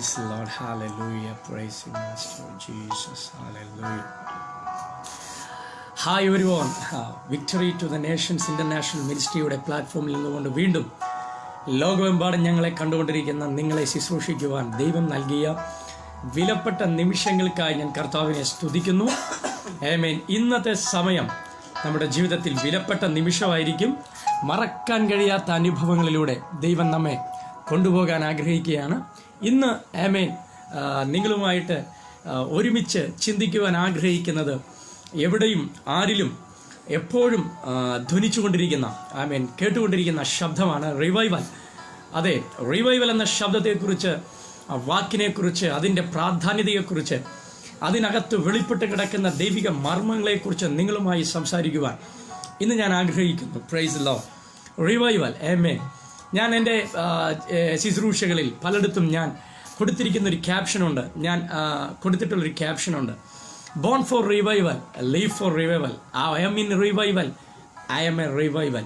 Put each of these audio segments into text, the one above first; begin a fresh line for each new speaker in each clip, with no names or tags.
Praise the Lord. Hallelujah. Praise you, Master Jesus. Hallelujah. Hi everyone. Victory to the Nations International Ministryയുടെ പ്ലാറ്റ്ഫോമിൽ നിന്നുകൊണ്ട് വീണ്ടും ലോകമെമ്പാടും ഞങ്ങളെ കണ്ടുകൊണ്ടിരിക്കുന്ന നിങ്ങളെ ശുശ്രൂഷിക്കുവാൻ ദൈവം നൽകിയ വിലപ്പെട്ട നിമിഷങ്ങൾക്കായി ഞാൻ കർത്താവിനെ സ്തുതിക്കുന്നു. ആമേൻ. ഇന്നത്തെ സമയം നമ്മുടെ ജീവിതത്തിൽ വിലപ്പെട്ട നിമിഷമായിരിക്കും. മറക്കാൻ കഴിയാത്ത അനുഭവങ്ങളിലൂടെ ദൈവം നമ്മെ കൊണ്ടുപോകാൻ ആഗ്രഹിക്കുകയാണ്. ഇന്ന് ആമേൻ നിങ്ങളുമായിട്ട് ഒരുമിച്ച് ചിന്തിക്കുവാൻ ആഗ്രഹിക്കുന്നത് എവിടെയും ആരിലും എപ്പോഴും ധ്വനിച്ചുകൊണ്ടിരിക്കുന്ന ആമേൻ കേട്ടുകൊണ്ടിരിക്കുന്ന ശബ്ദമാണ് റിവൈവൽ. അതെ, റിവൈവൽ എന്ന ശബ്ദത്തെക്കുറിച്ച്, വാക്കിനെക്കുറിച്ച്, അതിൻ്റെ പ്രാധാന്യതയെക്കുറിച്ച്, അതിനകത്ത് വെളിപ്പെട്ട് കിടക്കുന്ന ദൈവിക മർമ്മങ്ങളെക്കുറിച്ച് നിങ്ങളുമായി സംസാരിക്കുവാൻ ഇന്ന് ഞാൻ ആഗ്രഹിക്കുന്നു. Praise the Lord. റിവൈവൽ. ആമേൻ. ഞാൻ എൻ്റെ ശുശ്രൂഷകളിൽ പലയിടത്തും ഞാൻ കൊടുത്തിരിക്കുന്ന ഒരു ക്യാപ്ഷനുണ്ട്. ഞാൻ കൊടുത്തിട്ടുള്ളൊരു ക്യാപ്ഷനുണ്ട്. Born for revival, live for revival. I M in revival, I M a revival.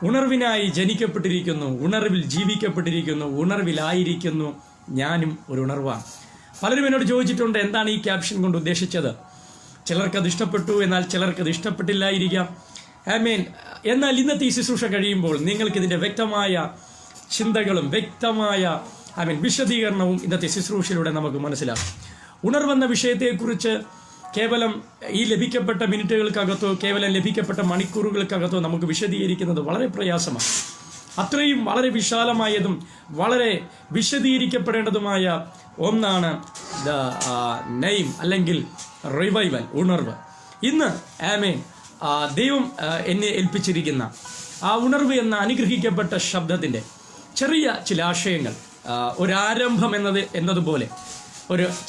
ഉണർവിനായി ജനിക്കപ്പെട്ടിരിക്കുന്നു, ഉണർവിൽ ജീവിക്കപ്പെട്ടിരിക്കുന്നു, ഉണർവിലായിരിക്കുന്നു. ഞാനും ഒരു ഉണർവാണ്. പലരും എന്നോട് ചോദിച്ചിട്ടുണ്ട്, എന്താണ് ഈ ക്യാപ്ഷൻ കൊണ്ട് ഉദ്ദേശിച്ചത്? ചിലർക്കത് ഇഷ്ടപ്പെട്ടു, എന്നാൽ ചിലർക്കത് ഇഷ്ടപ്പെട്ടില്ലായിരിക്കാം. ആമേൻ. എന്നാൽ ഇന്നത്തെ ഈ ശുശ്രൂഷ കഴിയുമ്പോൾ നിങ്ങൾക്കിതിൻ്റെ വ്യക്തമായ ചിന്തകളും വ്യക്തമായ വിശദീകരണവും ഇന്നത്തെ ശുശ്രൂഷയിലൂടെ നമുക്ക് മനസ്സിലാക്കും. ഉണർവെന്ന വിഷയത്തെക്കുറിച്ച് കേവലം ഈ ലഭിക്കപ്പെട്ട മിനിറ്റുകൾക്കകത്തോ കേവലം ലഭിക്കപ്പെട്ട മണിക്കൂറുകൾക്കകത്തോ നമുക്ക് വിശദീകരിക്കുന്നത് വളരെ പ്രയാസമാണ്. അത്രയും വളരെ വിശാലമായതും വളരെ വിശദീകരിക്കപ്പെടേണ്ടതുമായ ഒന്നാണ് ദ നെയിം അല്ലെങ്കിൽ റിവൈവൽ, ഉണർവ്. ഇന്ന് ആമേൻ ദൈവം എന്നെ ഏൽപ്പിച്ചിരിക്കുന്ന ആ ഉണർവ് എന്ന അനുഗ്രഹിക്കപ്പെട്ട ശബ്ദത്തിൻ്റെ ചെറിയ ചില ആശയങ്ങൾ, ഒരാരംഭം എന്നതുപോലെ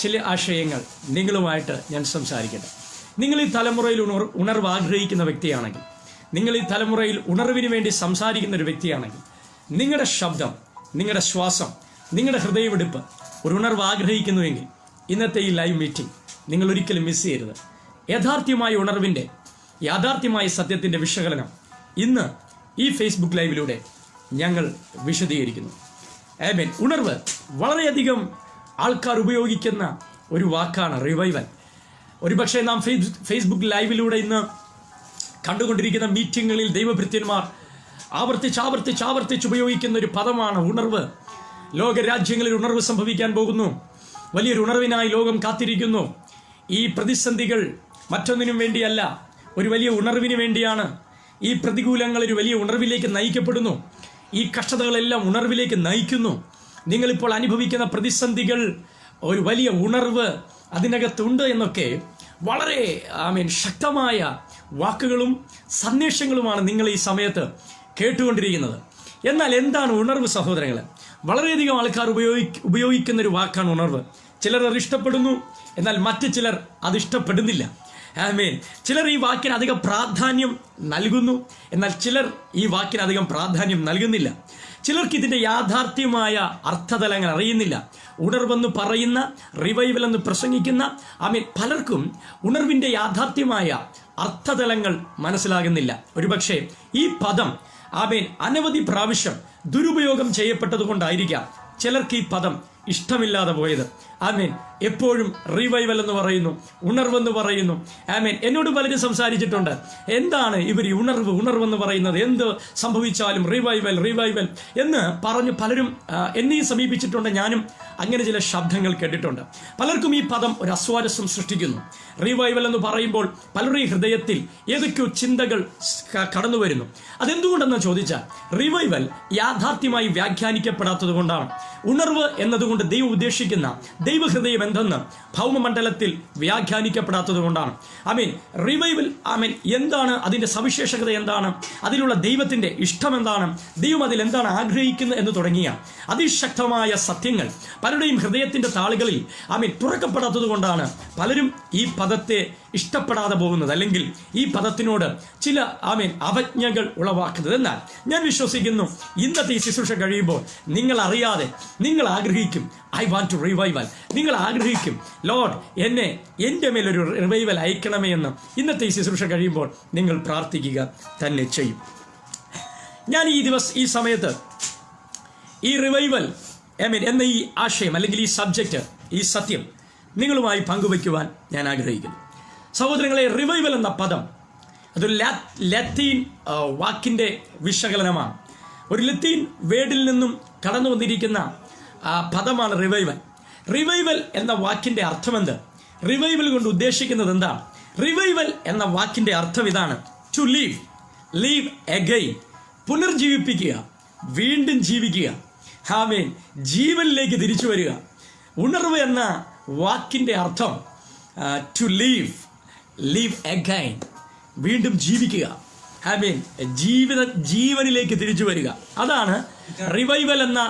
ചില ആശയങ്ങൾ നിങ്ങളുമായിട്ട് ഞാൻ സംസാരിക്കട്ടെ. നിങ്ങൾ ഈ തലമുറയിൽ ഉണർവ് ആഗ്രഹിക്കുന്ന വ്യക്തിയാണെങ്കിൽ, നിങ്ങൾ ഈ തലമുറയിൽ ഉണർവിന് വേണ്ടി സംസാരിക്കുന്ന ഒരു വ്യക്തിയാണെങ്കിൽ, നിങ്ങളുടെ ശബ്ദം, നിങ്ങളുടെ ശ്വാസം, നിങ്ങളുടെ ഹൃദയമിടിപ്പ് ഒരു ഉണർവ് ആഗ്രഹിക്കുന്നുവെങ്കിൽ ഇന്നത്തെ ഈ ലൈവ് മീറ്റിംഗ് നിങ്ങൾ ഒരിക്കലും മിസ് ചെയ്യരുത്. യാഥാർത്ഥ്യമായ ഉണർവിൻ്റെ, യാഥാർത്ഥ്യമായ സത്യത്തിൻ്റെ വിശകലനം ഇന്ന് ഈ ഫേസ്ബുക്ക് ലൈവിലൂടെ ഞങ്ങൾ വിശദീകരിക്കുന്നു. ആമേൻ. ഉണർവ് വളരെയധികം ആൾക്കാർ ഉപയോഗിക്കുന്ന ഒരു വാക്കാണ് റിവൈവൽ. ഒരുപക്ഷെ നാം ഫേസ്ബുക്ക് ലൈവിലൂടെ ഇന്ന് കണ്ടുകൊണ്ടിരിക്കുന്ന മീറ്റിങ്ങുകളിൽ ദൈവഭൃത്യന്മാർ ആവർത്തിച്ച് ഉപയോഗിക്കുന്ന ഒരു പദമാണ് ഉണർവ്. ലോകരാജ്യങ്ങളിൽ ഉണർവ് സംഭവിക്കാൻ പോകുന്നു. വലിയൊരു ഉണർവിനായി ലോകം കാത്തിരിക്കുന്നു. ഈ പ്രതിസന്ധികൾ മറ്റൊന്നിനും വേണ്ടിയല്ല, ഒരു വലിയ ഉണർവിന് വേണ്ടിയാണ്. ഈ പ്രതികൂലങ്ങൾ ഒരു വലിയ ഉണർവിലേക്ക് നയിക്കപ്പെടുന്നു. ഈ കഷ്ടതകളെല്ലാം ഉണർവിലേക്ക് നയിക്കുന്നു. നിങ്ങളിപ്പോൾ അനുഭവിക്കുന്ന പ്രതിസന്ധികൾ ഒരു വലിയ ഉണർവ് അതിനകത്തുണ്ട് എന്നൊക്കെ വളരെ ശക്തമായ വാക്കുകളും സന്ദേശങ്ങളുമാണ് നിങ്ങൾ ഈ സമയത്ത് കേട്ടുകൊണ്ടിരിക്കുന്നത്. എന്നാൽ എന്താണ് ഉണർവ് സഹോദരങ്ങളെ? വളരെയധികം ആൾക്കാർ ഉപയോഗിക്കുന്ന ഒരു വാക്കാണ് ഉണർവ്. ചിലർ അത് ഇഷ്ടപ്പെടുന്നു, എന്നാൽ മറ്റു ചിലർ അത് ഇഷ്ടപ്പെടുന്നില്ല. ആമേൻ. ചിലർ ഈ വാക്കിന് അധികം പ്രാധാന്യം നൽകുന്നു, എന്നാൽ ചിലർ ഈ വാക്കിന് അധികം പ്രാധാന്യം നൽകുന്നില്ല. ചിലർക്ക് ഇതിൻ്റെ യാഥാർത്ഥ്യമായ അർത്ഥതലങ്ങൾ അറിയുന്നില്ല. ഉണർവെന്ന് പറയുന്ന, റിവൈവൽ എന്ന് പ്രസംഗിക്കുന്ന പലർക്കും ഉണർവിൻ്റെ യാഥാർത്ഥ്യമായ അർത്ഥതലങ്ങൾ മനസ്സിലാകുന്നില്ല. ഒരുപക്ഷെ ഈ പദം അനവധി പ്രാവശ്യം ദുരുപയോഗം ചെയ്യപ്പെട്ടത് കൊണ്ടായിരിക്കാം ചിലർക്ക് ഈ പദം ഇഷ്ടമില്ലാതെ പോയത്. ആമേൻ. എപ്പോഴും റിവൈവൽ എന്ന് പറയുന്നു, ഉണർവെന്ന് പറയുന്നു. ആമേൻ. എന്നോട് പലരും സംസാരിച്ചിട്ടുണ്ട്, എന്താണ് ഇവർ ഉണർവെന്ന് പറയുന്നത്, എന്ത് സംഭവിച്ചാലും റിവൈവൽ എന്ന് പറഞ്ഞു പലരും എന്നെയും സമീപിച്ചിട്ടുണ്ട്. ഞാനും അങ്ങനെ ചില ശബ്ദങ്ങൾ കേട്ടിട്ടുണ്ട്. പലർക്കും ഈ പദം ഒരു അസ്വാരസ്യം സൃഷ്ടിക്കുന്നു. റിവൈവൽ എന്ന് പറയുമ്പോൾ പലരുടെയും ഹൃദയത്തിൽ ഏതൊക്കെയോ ചിന്തകൾ കടന്നു വരുന്നു. അതെന്തുകൊണ്ടെന്ന് ചോദിച്ചാൽ, റിവൈവൽ യാഥാർത്ഥ്യമായി വ്യാഖ്യാനിക്കപ്പെടാത്തത് കൊണ്ടാണ്. ഉണർവ് എന്നതുകൊണ്ട് ദൈവം ഉദ്ദേശിക്കുന്ന ദൈവഹൃദയം എന്തെന്ന് ഭൗമമണ്ഡലത്തിൽ വ്യാഖ്യാനിക്കപ്പെടാത്തത് കൊണ്ടാണ്. റിവൈവൽ എന്താണ്, അതിൻ്റെ സവിശേഷത എന്താണ്, അതിലുള്ള ദൈവത്തിൻ്റെ ഇഷ്ടം എന്താണ്, ദൈവം അതിൽ എന്താണ് ആഗ്രഹിക്കുന്നത് എന്ന് തുടങ്ങിയ അതിശക്തമായ സത്യങ്ങൾ പലരുടെയും ഹൃദയത്തിൻ്റെ താളുകളിൽ തുറക്കപ്പെടാത്തത് കൊണ്ടാണ് പലരും ഈ പദത്തെ ഇഷ്ടപ്പെടാതെ പോകുന്നത്, അല്ലെങ്കിൽ ഈ പദത്തിനോട് ചില അവജ്ഞകൾ ഉളവാക്കുന്നത്. എന്നാൽ ഞാൻ വിശ്വസിക്കുന്നു, ഇന്നത്തെ ഈ ശുശ്രൂഷ കഴിയുമ്പോൾ നിങ്ങൾ അറിയാതെ നിങ്ങൾ ആഗ്രഹിക്കും, ഐ വാണ്ട് ടു റിവൈവൽ. നിങ്ങൾ ആഗ്രഹിക്കും, ലോർഡ് എൻ്റെ മേലൊരു റിവൈവൽ അയക്കണമേ എന്ന് ഇന്നത്തെ ഈ ശുശ്രൂഷ കഴിയുമ്പോൾ നിങ്ങൾ പ്രാർത്ഥിക്കുക തന്നെ ചെയ്യും. ഞാൻ ഈ സമയത്ത് ഈ റിവൈവൽ എന്ന ഈ ആശയം അല്ലെങ്കിൽ ഈ സബ്ജക്റ്റ്, ഈ സത്യം നിങ്ങളുമായി പങ്കുവയ്ക്കുവാൻ ഞാൻ ആഗ്രഹിക്കുന്നു. സഹോദരങ്ങളെ, റിവൈവൽ എന്ന പദം അതൊരു ലത്തീൻ വാക്കിൻ്റെ വിശകലനമാണ്. ഒരു ലത്തീൻ വേർഡിൽ നിന്നും കടന്നു വന്നിരിക്കുന്ന പദമാണ് റിവൈവൽ. റിവൈവൽ എന്ന വാക്കിൻ്റെ അർത്ഥമെന്ത്? റിവൈവൽ കൊണ്ട് ഉദ്ദേശിക്കുന്നത് എന്താണ്? റിവൈവൽ എന്ന വാക്കിൻ്റെ അർത്ഥം ഇതാണ്: ടു ലീവ് അഗൈൻ, പുനർജീവിപ്പിക്കുക, വീണ്ടും ജീവിക്കുക. ആമേൻ, ജീവനിലേക്ക് തിരിച്ചു വരിക. ഉണർവ് എന്ന വാക്കിൻ്റെ അർത്ഥം ടു ലീവ് അഗൈൻ, വീണ്ടും ജീവിക്കുക. ആമേൻ, ജീവനിലേക്ക് തിരിച്ചു വരിക. അതാണ് റിവൈവൽ എന്ന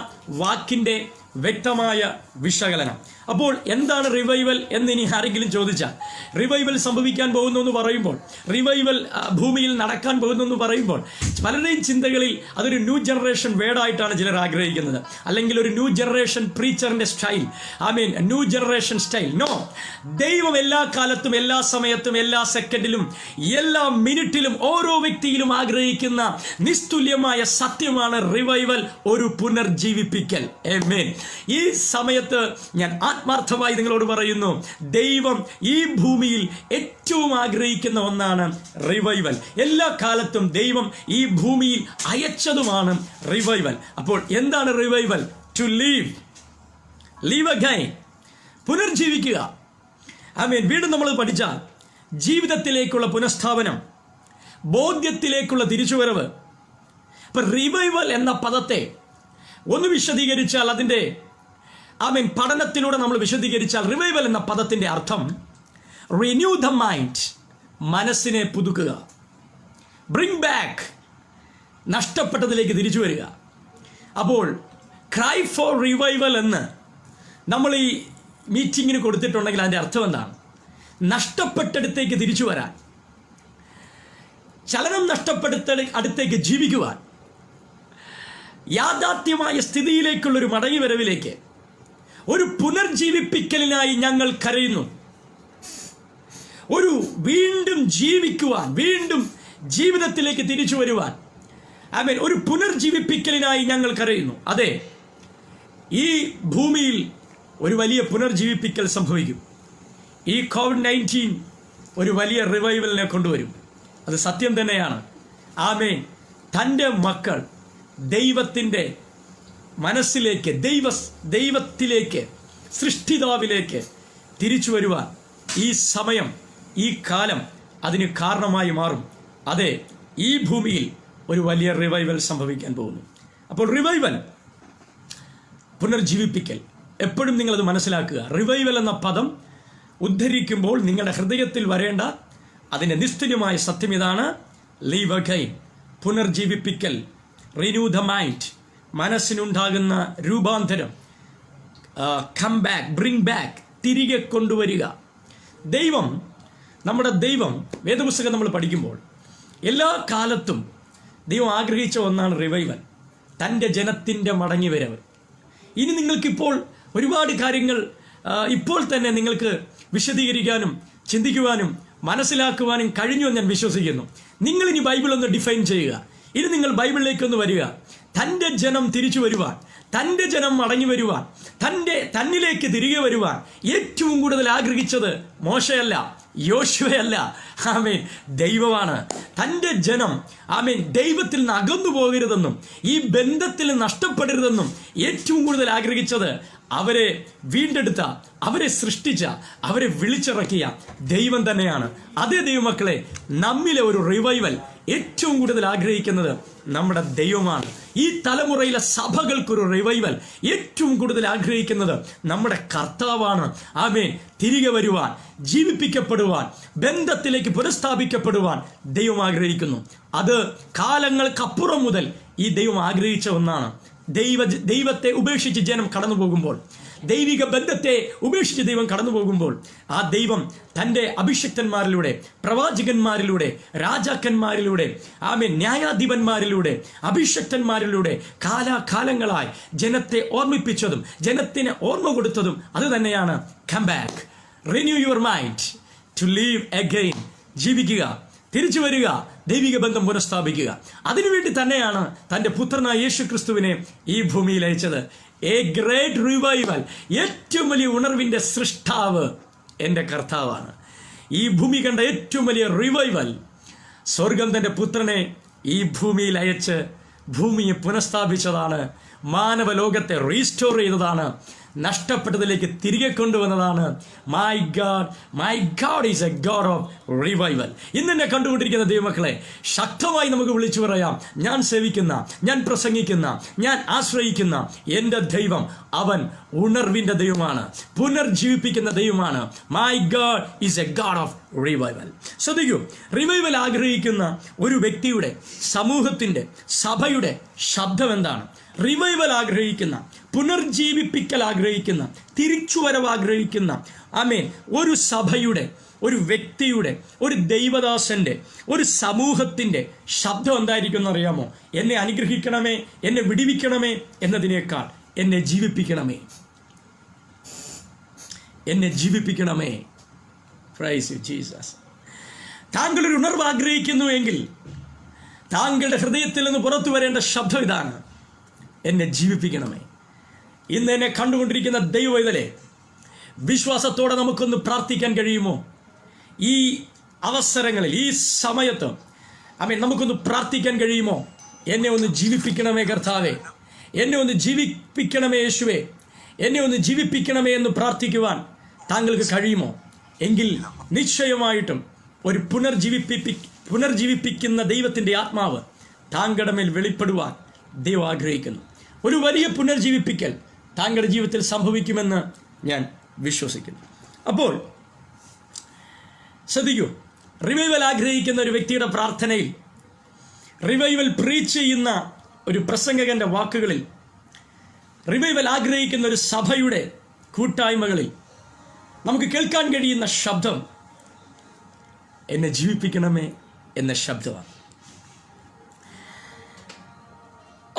വാക്കിൻ്റെ വ്യക്തമായ വിശകലനം. അപ്പോൾ എന്താണ് റിവൈവൽ എന്ന് ഇനി ആരെങ്കിലും ചോദിച്ചാൽ, റിവൈവൽ സംഭവിക്കാൻ പോകുന്നു എന്ന് പറയുമ്പോൾ, റിവൈവൽ ഭൂമിയിൽ നടക്കാൻ പോകുന്നു എന്ന് പറയുമ്പോൾ പലരുടെയും ചിന്തകളിൽ അതൊരു ന്യൂ ജനറേഷൻ വേർഡായിട്ടാണ് ചിലർ ആഗ്രഹിക്കുന്നത്, അല്ലെങ്കിൽ ഒരു ന്യൂ ജനറേഷൻ പ്രീച്ചറിന്റെ style. New generation style. No, ദൈവം എല്ലാ കാലത്തും, എല്ലാ സമയത്തും, എല്ലാ സെക്കൻഡിലും, എല്ലാ മിനിറ്റിലും, ഓരോ വ്യക്തിയിലും ആഗ്രഹിക്കുന്ന നിസ്തുല്യമായ സത്യമാണ് റിവൈവൽ, ഒരു പുനർജീവിപ്പിക്കൽ. ആമേൻ. ഈ സമയത്ത് ഞാൻ ആത്മാർത്ഥമായി നിങ്ങളോട് പറയുന്നു, ദൈവം ഈ ഭൂമിയിൽ ഏറ്റവും ആഗ്രഹിക്കുന്ന ഒന്നാണ് റിവൈവൽ. എല്ലാ കാലത്തും ദൈവം ഈ ഭൂമിയിൽ അയച്ചതുമാണ് റിവൈവൽ. അപ്പോൾ എന്താണ് റിവൈവൽ? ടു ലീവ് അഗൈൻ, പുനർജീവിക്കുക. ആമേൻ. വീണ്ടും നമ്മൾ പഠിച്ചാൽ ജീവിതത്തിലേക്കുള്ള പുനഃസ്ഥാപനം, ബോധ്യത്തിലേക്കുള്ള തിരിച്ചുവരവ്. ഇപ്പൊ റിവൈവൽ എന്ന പദത്തെ ഒന്ന് വിശദീകരിച്ചാൽ, അതിൻ്റെ പഠനത്തിലൂടെ നമ്മൾ വിശദീകരിച്ചാൽ, റിവൈവൽ എന്ന പദത്തിന്റെ അർത്ഥം റിന്യൂ ദ മൈൻഡ്, മനസ്സിനെ പുതുക്കുക. ബ്രിങ് ബാക്ക്, നഷ്ടപ്പെട്ടതിലേക്ക് തിരിച്ചു വരിക. അപ്പോൾ ക്രൈ ഫോർ റിവൈവൽ എന്ന് നമ്മൾ ഈ മീറ്റിങ്ങിന് കൊടുത്തിട്ടുണ്ടെങ്കിൽ അതിൻ്റെ അർത്ഥം എന്താണ്? നഷ്ടപ്പെട്ടടുത്തേക്ക് തിരിച്ചു വരാൻ, ചലനം അടുത്തേക്ക് ജീവിക്കുവാൻ, യാഥാർത്ഥ്യമായ സ്ഥിതിയിലേക്കുള്ളൊരു മടങ്ങിവരവിലേക്ക്, ഒരു പുനർജീവിപ്പിക്കലിനായി ഞങ്ങൾ കരയുന്നു. ഒരു വീണ്ടും ജീവിക്കുവാൻ, വീണ്ടും ജീവിതത്തിലേക്ക് തിരിച്ചു വരുവാൻ, ഒരു പുനർജീവിപ്പിക്കലിനായി ഞങ്ങൾ കരയുന്നു. അതെ, ഈ ഭൂമിയിൽ ഒരു വലിയ പുനർജീവിപ്പിക്കൽ സംഭവിക്കും. ഈ COVID-19 ഒരു വലിയ റിവൈവലിനെ കൊണ്ടുവരും. അത് സത്യം തന്നെയാണ്. ആമേൻ. തൻ്റെ മക്കൾ ദൈവത്തിൻ്റെ മനസ്സിലേക്ക്, ദൈവത്തിലേക്ക്, സൃഷ്ടിതാവിലേക്ക് തിരിച്ചു വരുവാൻ ഈ സമയം, ഈ കാലം അതിന് കാരണമായി മാറും. അതെ, ഈ ഭൂമിയിൽ ഒരു വലിയ റിവൈവൽ സംഭവിക്കാൻ പോകുന്നു. അപ്പോൾ റിവൈവൽ, പുനർജീവിപ്പിക്കൽ, എപ്പോഴും നിങ്ങളത് മനസ്സിലാക്കുക. റിവൈവൽ എന്ന പദം ഉദ്ധരിക്കുമ്പോൾ നിങ്ങളുടെ ഹൃദയത്തിൽ വരേണ്ട അതിൻ്റെ നിസ്തുല്യമായ സത്യം ഇതാണ്: ലീവ് അഗൈൻ, പുനർജീവിപ്പിക്കൽ, റിന്യൂ ദ മൈൻഡ്, മനസ്സിനുണ്ടാകുന്ന രൂപാന്തരം, കം ബാക്ക്, ബ്രിങ് ബാക്ക്, തിരികെ കൊണ്ടുവരിക. ദൈവം, നമ്മുടെ ദൈവം, വേദപുസ്തകം നമ്മൾ പഠിക്കുമ്പോൾ എല്ലാ കാലത്തും ദൈവം ആഗ്രഹിച്ച ഒന്നാണ് റിവൈവൽ, തൻ്റെ ജനത്തിൻ്റെ മടങ്ങിവരവ്. ഇനി നിങ്ങൾക്കിപ്പോൾ ഒരുപാട് കാര്യങ്ങൾ ഇപ്പോൾ തന്നെ നിങ്ങൾക്ക് വിശദീകരിക്കാനും ചിന്തിക്കുവാനും മനസ്സിലാക്കുവാനും കഴിഞ്ഞു എന്ന് ഞാൻ വിശ്വസിക്കുന്നു. നിങ്ങളിനി ബൈബിളൊന്ന് ഡിഫൈൻ ചെയ്യുക. ഇനി നിങ്ങൾ ബൈബിളിലേക്കൊന്ന് വരിക. തൻ്റെ ജനം തിരിച്ചു വരുവാൻ, തൻ്റെ ജനം മടങ്ങി വരുവാൻ, തന്നിലേക്ക് തിരികെ വരുവാൻ ഏറ്റവും കൂടുതൽ ആഗ്രഹിച്ചത് മോശയല്ല, യോശുവയല്ല, ആമേൻ, ദൈവമാണ്. തൻ്റെ ജനം, ആമേൻ, ദൈവത്തിൽ നിന്ന് അകന്നു പോകരുതെന്നും ഈ ബന്ധത്തിൽ നഷ്ടപ്പെടരുതെന്നും ഏറ്റവും കൂടുതൽ ആഗ്രഹിച്ചത് അവരെ വീണ്ടെടുത്ത, അവരെ സൃഷ്ടിച്ച, അവരെ വിളിച്ചിറക്കിയ ദൈവം തന്നെയാണ്. അതേ ദൈവമക്കളെ, നമ്മിലെ ഒരു റിവൈവൽ ഏറ്റവും കൂടുതൽ ആഗ്രഹിക്കുന്നത് നമ്മുടെ ദൈവമാണ്. ഈ തലമുറയിലെ സഭകൾക്കൊരു റിവൈവൽ ഏറ്റവും കൂടുതൽ ആഗ്രഹിക്കുന്നത് നമ്മുടെ കർത്താവാണ്. ആമേൻ. തിരികെ വരുവാൻ, ജീവിപ്പിക്കപ്പെടുവാൻ, ബന്ധത്തിലേക്ക് പുനഃസ്ഥാപിക്കപ്പെടുവാൻ ദൈവം ആഗ്രഹിക്കുന്നു. അത് കാലങ്ങൾക്കപ്പുറം മുതൽ ഈ ദൈവം ആഗ്രഹിച്ച ഒന്നാണ്. ദൈവത്തെ ഉപേക്ഷിച്ച് ജനം കടന്നു പോകുമ്പോൾ, ദൈവിക ബന്ധത്തെ ഉപേക്ഷിച്ച് ദൈവം കടന്നു പോകുമ്പോൾ, ആ ദൈവം തൻ്റെ അഭിഷിക്തന്മാരിലൂടെ, പ്രവാചകന്മാരിലൂടെ, രാജാക്കന്മാരിലൂടെ, ന്യായാധിപന്മാരിലൂടെ, അഭിഷിക്തന്മാരിലൂടെ കാലാകാലങ്ങളായി ജനത്തെ ഓർമ്മിപ്പിച്ചതും ജനത്തിന് ഓർമ്മ കൊടുത്തതും അത് തന്നെയാണ് come back, renew your mind, to live again, ജീവിക്കുക, തിരിച്ചു വരിക, ദൈവിക ബന്ധം പുനഃസ്ഥാപിക്കുക. അതിനുവേണ്ടി തന്നെയാണ് തൻ്റെ പുത്രനായ യേശു ക്രിസ്തുവിനെ ഈ ഭൂമിയിൽ അയച്ചത്. എ ഗ്രേറ്റ് റിവൈവൽ, ഏറ്റവും വലിയ ഉണർവിൻ്റെ സൃഷ്ടാവ് എൻ്റെ കർത്താവാണ്. ഈ ഭൂമി കണ്ട ഏറ്റവും വലിയ റിവൈവൽ, സ്വർഗം തൻ്റെ പുത്രനെ ഈ ഭൂമിയിൽ അയച്ച് ഭൂമിയെ പുനഃസ്ഥാപിച്ചതാണ്. മാനവലോകത്തെ റീസ്റ്റോർ ചെയ്തതാണ്. നഷ്ടപ്പെട്ടതിലേക്ക് തിരികെ കൊണ്ടുവന്നതാണ്. My God is a God of revival. ഇന്നെന്നെ കണ്ടുകൊണ്ടിരിക്കുന്ന ദൈവമക്കളെ, ശക്തമായി നമുക്ക് വിളിച്ചു പറയാം, ഞാൻ സേവിക്കുന്ന, ഞാൻ പ്രസംഗിക്കുന്ന, ഞാൻ ആശ്രയിക്കുന്ന എൻ്റെ ദൈവം, അവൻ ഉണർവിൻ്റെ ദൈവമാണ്, പുനർജീവിപ്പിക്കുന്ന ദൈവമാണ്. My God is A God of revival. ശ്രദ്ധിക്കൂ, റിവൈവൽ ആഗ്രഹിക്കുന്ന ഒരു വ്യക്തിയുടെ, സമൂഹത്തിൻ്റെ, സഭയുടെ ശബ്ദം എന്താണ്? റിവൈവൽ ആഗ്രഹിക്കുന്ന, പുനർജീവിപ്പിക്കൽ ആഗ്രഹിക്കുന്ന, തിരിച്ചുവരവ് ആഗ്രഹിക്കുന്ന, ആമേൻ, ഒരു സഭയുടെ, ഒരു വ്യക്തിയുടെ, ഒരു ദൈവദാസന്റെ, ഒരു സമൂഹത്തിന്റെ ശബ്ദം എന്തായിരിക്കും എന്നറിയാമോ? എന്നെ അനുഗ്രഹിക്കണമേ, എന്നെ വിടിവിക്കണമേ എന്നതിനേക്കാൾ എന്നെ ജീവിപ്പിക്കണമേ, എന്നെ ജീവിപ്പിക്കണമേ. Praise you Jesus. താങ്കൾ ഒരു ഉണർവ് ആഗ്രഹിക്കുന്നു എങ്കിൽ താങ്കളുടെ ഹൃദയത്തിൽ നിന്ന് പുറത്തു വരേണ്ട ശബ്ദം ഇതാണ്: എന്നെ ജീവിപ്പിക്കണമേ. ഇന്ന് എന്നെ കണ്ടുകൊണ്ടിരിക്കുന്ന ദൈവവേദലേ, വിശ്വാസത്തോടെ നമുക്കൊന്ന് പ്രാർത്ഥിക്കാൻ കഴിയുമോ? ഈ അവസരങ്ങളിൽ, ഈ സമയത്ത് നമുക്കൊന്ന് പ്രാർത്ഥിക്കാൻ കഴിയുമോ? എന്നെ ഒന്ന് ജീവിപ്പിക്കണമേ കർത്താവേ, എന്നെ ഒന്ന് ജീവിപ്പിക്കണമേ യേശുവേ, എന്നെ ഒന്ന് ജീവിപ്പിക്കണമേ എന്ന് പ്രാർത്ഥിക്കുവാൻ താങ്കൾക്ക് കഴിയുമോ? എങ്കിൽ നിശ്ചയമായിട്ടും ഒരു പുനർജീവിപ്പിക്കുന്ന ദൈവത്തിൻ്റെ ആത്മാവ് താങ്കളുടെ മേൽ വെളിപ്പെടുവാൻ ദൈവം ആഗ്രഹിക്കുന്നു. ഒരു വലിയ പുനർജീവിപ്പിക്കൽ താങ്കളുടെ ജീവിതത്തിൽ സംഭവിക്കുമെന്ന് ഞാൻ വിശ്വസിക്കുന്നു. അപ്പോൾ ശ്രദ്ധിക്കൂ, റിവൈവൽ ആഗ്രഹിക്കുന്ന ഒരു വ്യക്തിയുടെ പ്രാർത്ഥനയിൽ, റിവൈവൽ പ്രീച്ച് ചെയ്യുന്ന ഒരു പ്രസംഗകന്റെ വാക്കുകളിൽ, റിവൈവൽ ആഗ്രഹിക്കുന്ന ഒരു സഭയുടെ കൂട്ടായ്മകളിൽ നമുക്ക് കേൾക്കാൻ കഴിയുന്ന ശബ്ദം എന്നെ ജീവിപ്പിക്കണമേ എന്ന ശബ്ദമാണ്.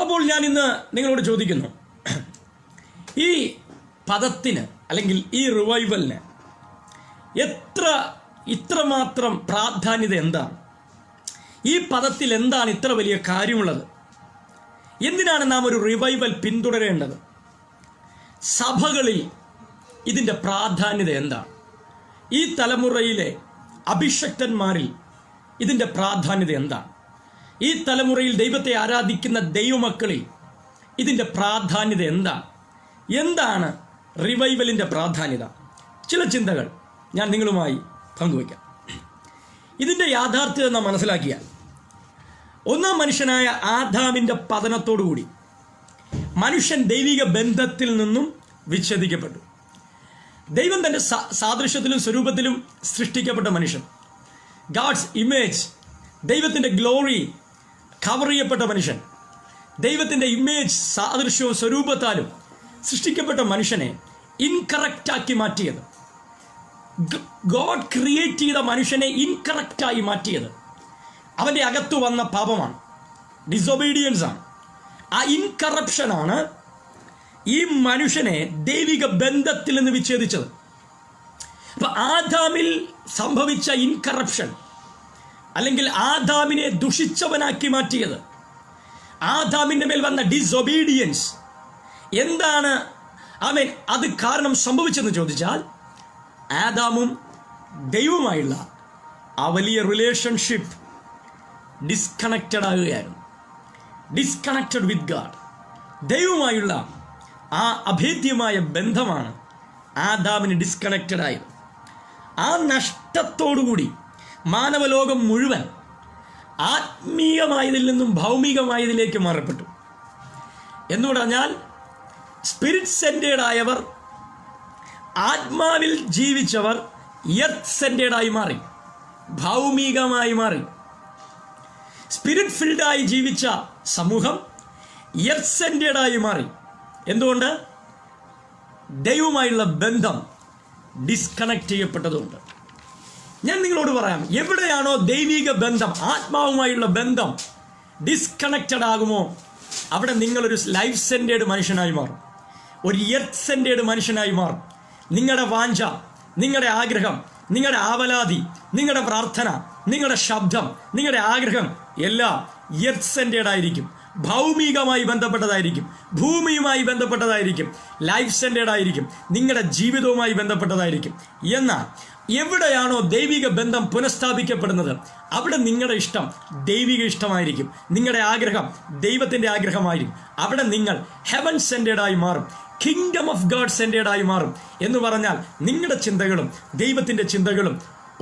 അപ്പോൾ ഞാൻ ഇന്ന് നിങ്ങളോട് ചോദിക്കുന്നു, ഈ പദത്തിന് അല്ലെങ്കിൽ ഈ റിവൈവലിന് ഇത്രമാത്രം പ്രാധാന്യത എന്താണ്? ഈ പദത്തിൽ എന്താണ് ഇത്ര വലിയ കാര്യമുള്ളത്? എന്തിനാണ് നാം ഒരു റിവൈവൽ പിന്തുടരേണ്ടത്? സഭകളിൽ ഇതിൻ്റെ പ്രാധാന്യത എന്താണ്? ഈ തലമുറയിലെ അഭിഷക്തന്മാരിൽ ഇതിൻ്റെ പ്രാധാന്യത എന്താണ്? ഈ തലമുറയിൽ ദൈവത്തെ ആരാധിക്കുന്ന ദൈവമക്കളിൽ ഇതിൻ്റെ പ്രാധാന്യത എന്താണ്? എന്താണ് റിവൈവലിൻ്റെ പ്രാധാന്യത? ചില ചിന്തകൾ ഞാൻ നിങ്ങളുമായി പങ്കുവയ്ക്കാം. ഇതിൻ്റെ യാഥാർത്ഥ്യത നാം മനസ്സിലാക്കിയാൽ, ഒന്നാം മനുഷ്യനായ ആദാമിൻ്റെ പതനത്തോടുകൂടി മനുഷ്യൻ ദൈവിക ബന്ധത്തിൽ നിന്നും വിച്ഛേദിക്കപ്പെട്ടു. ദൈവം തൻ്റെ സാദൃശ്യത്തിലും സ്വരൂപത്തിലും സൃഷ്ടിക്കപ്പെട്ട മനുഷ്യൻ, ഗാഡ്സ് ഇമേജ്, ദൈവത്തിൻ്റെ ഗ്ലോറി കവർ ചെയ്യപ്പെട്ട മനുഷ്യൻ, ദൈവത്തിൻ്റെ ഇമേജ്, സാദൃശ്യവും സ്വരൂപത്താലും സൃഷ്ടിക്കപ്പെട്ട മനുഷ്യനെ ഇൻകറക്റ്റാക്കി മാറ്റിയത്, ഗോഡ് ക്രിയേറ്റ് ചെയ്ത മനുഷ്യനെ ഇൻകറക്റ്റായി മാറ്റിയത് അവൻ്റെ അകത്തു വന്ന പാപമാണ്, ഡിസൊബീഡിയൻസ് ആണ്. ആ ഇൻകറപ്ഷനാണ് ഈ മനുഷ്യനെ ദൈവിക ബന്ധത്തിൽ നിന്ന് വിച്ഛേദിച്ചത്. അപ്പൊ ആദാമിൽ സംഭവിച്ച ഇൻകറപ്ഷൻ, അല്ലെങ്കിൽ ആദാമിനെ ദുഷിച്ചവനാക്കി മാറ്റിയത്, ആദാമിൻ്റെ മേൽ വന്ന ഡിസൊബീഡിയൻസ് എന്താണ് അത് കാരണം സംഭവിച്ചെന്ന് ചോദിച്ചാൽ, ആദാമും ദൈവവുമായുള്ള ആ വലിയ റിലേഷൻഷിപ്പ് ഡിസ്കണക്റ്റഡ് ആകുകയായിരുന്നു. ഡിസ്കണക്റ്റഡ് വിത്ത് ഗാഡ്, ദൈവവുമായുള്ള ആ അഭേദ്യമായ ബന്ധമാണ് ആദാമിന് ഡിസ്കണക്റ്റഡ് ആയത്. ആ നഷ്ടത്തോടുകൂടി മാനവലോകം മുഴുവൻ ആത്മീയമായതിൽ നിന്നും ഭൗമികമായതിലേക്ക് മാറപ്പെട്ടു. എന്ന് പറഞ്ഞാൽ സ്പിരിറ്റ് സെന്റേഡ് ആയവർ, ആത്മാവിൽ ജീവിച്ചവർ എർത്ത് സെന്റേഡായി മാറി, ഭൗമികമായി മാറി. സ്പിരിറ്റ് ഫിൽഡായി ജീവിച്ച സമൂഹം എർത്ത് സെന്റേഡായി മാറി. എന്തുകൊണ്ട്? ദൈവവുമായുള്ള ബന്ധം ഡിസ്കണക്ട് ചെയ്യപ്പെട്ടതുകൊണ്ട്. ഞാൻ നിങ്ങളോട് പറയാം, എവിടെയാണോ ദൈവിക ബന്ധം, ആത്മാവുമായുള്ള ബന്ധം ഡിസ്കണക്റ്റഡ് ആകുമോ, അവിടെ നിങ്ങളൊരു ലൈഫ് സെന്റേഡ് മനുഷ്യനായി മാറും, ഒരു എർത്ത് സെന്റേഡ് മനുഷ്യനായി മാറും. നിങ്ങളുടെ വാഞ്ച, നിങ്ങളുടെ ആഗ്രഹം, നിങ്ങളുടെ ആവലാതി, നിങ്ങളുടെ പ്രാർത്ഥന നിങ്ങളുടെ ശബ്ദം, നിങ്ങളുടെ ആഗ്രഹം എല്ലാം എർത്ത് സെന്റേഡ് ആയിരിക്കും, ഭൗമികമായി ബന്ധപ്പെട്ടതായിരിക്കും, ഭൂമിയുമായി ബന്ധപ്പെട്ടതായിരിക്കും, ലൈഫ് സെന്റേഡ് ആയിരിക്കും, നിങ്ങളുടെ ജീവിതവുമായി ബന്ധപ്പെട്ടതായിരിക്കും. എന്നാൽ എവിടെയാണോ ദൈവിക ബന്ധം പുനഃസ്ഥാപിക്കപ്പെടുന്നത് അവിടെ നിങ്ങളുടെ ഇഷ്ടം ദൈവിക ഇഷ്ടമായിരിക്കും, നിങ്ങളുടെ ആഗ്രഹം ദൈവത്തിന്റെ ആഗ്രഹമായിരിക്കും. അവിടെ നിങ്ങൾ ഹെവൻ സെന്റേഡായി മാറും, കിങ്ഡം ഓഫ് ഗോഡ് സെന്റേഡായി മാറും. എന്ന് പറഞ്ഞാൽ നിങ്ങളുടെ ചിന്തകളും ദൈവത്തിന്റെ ചിന്തകളും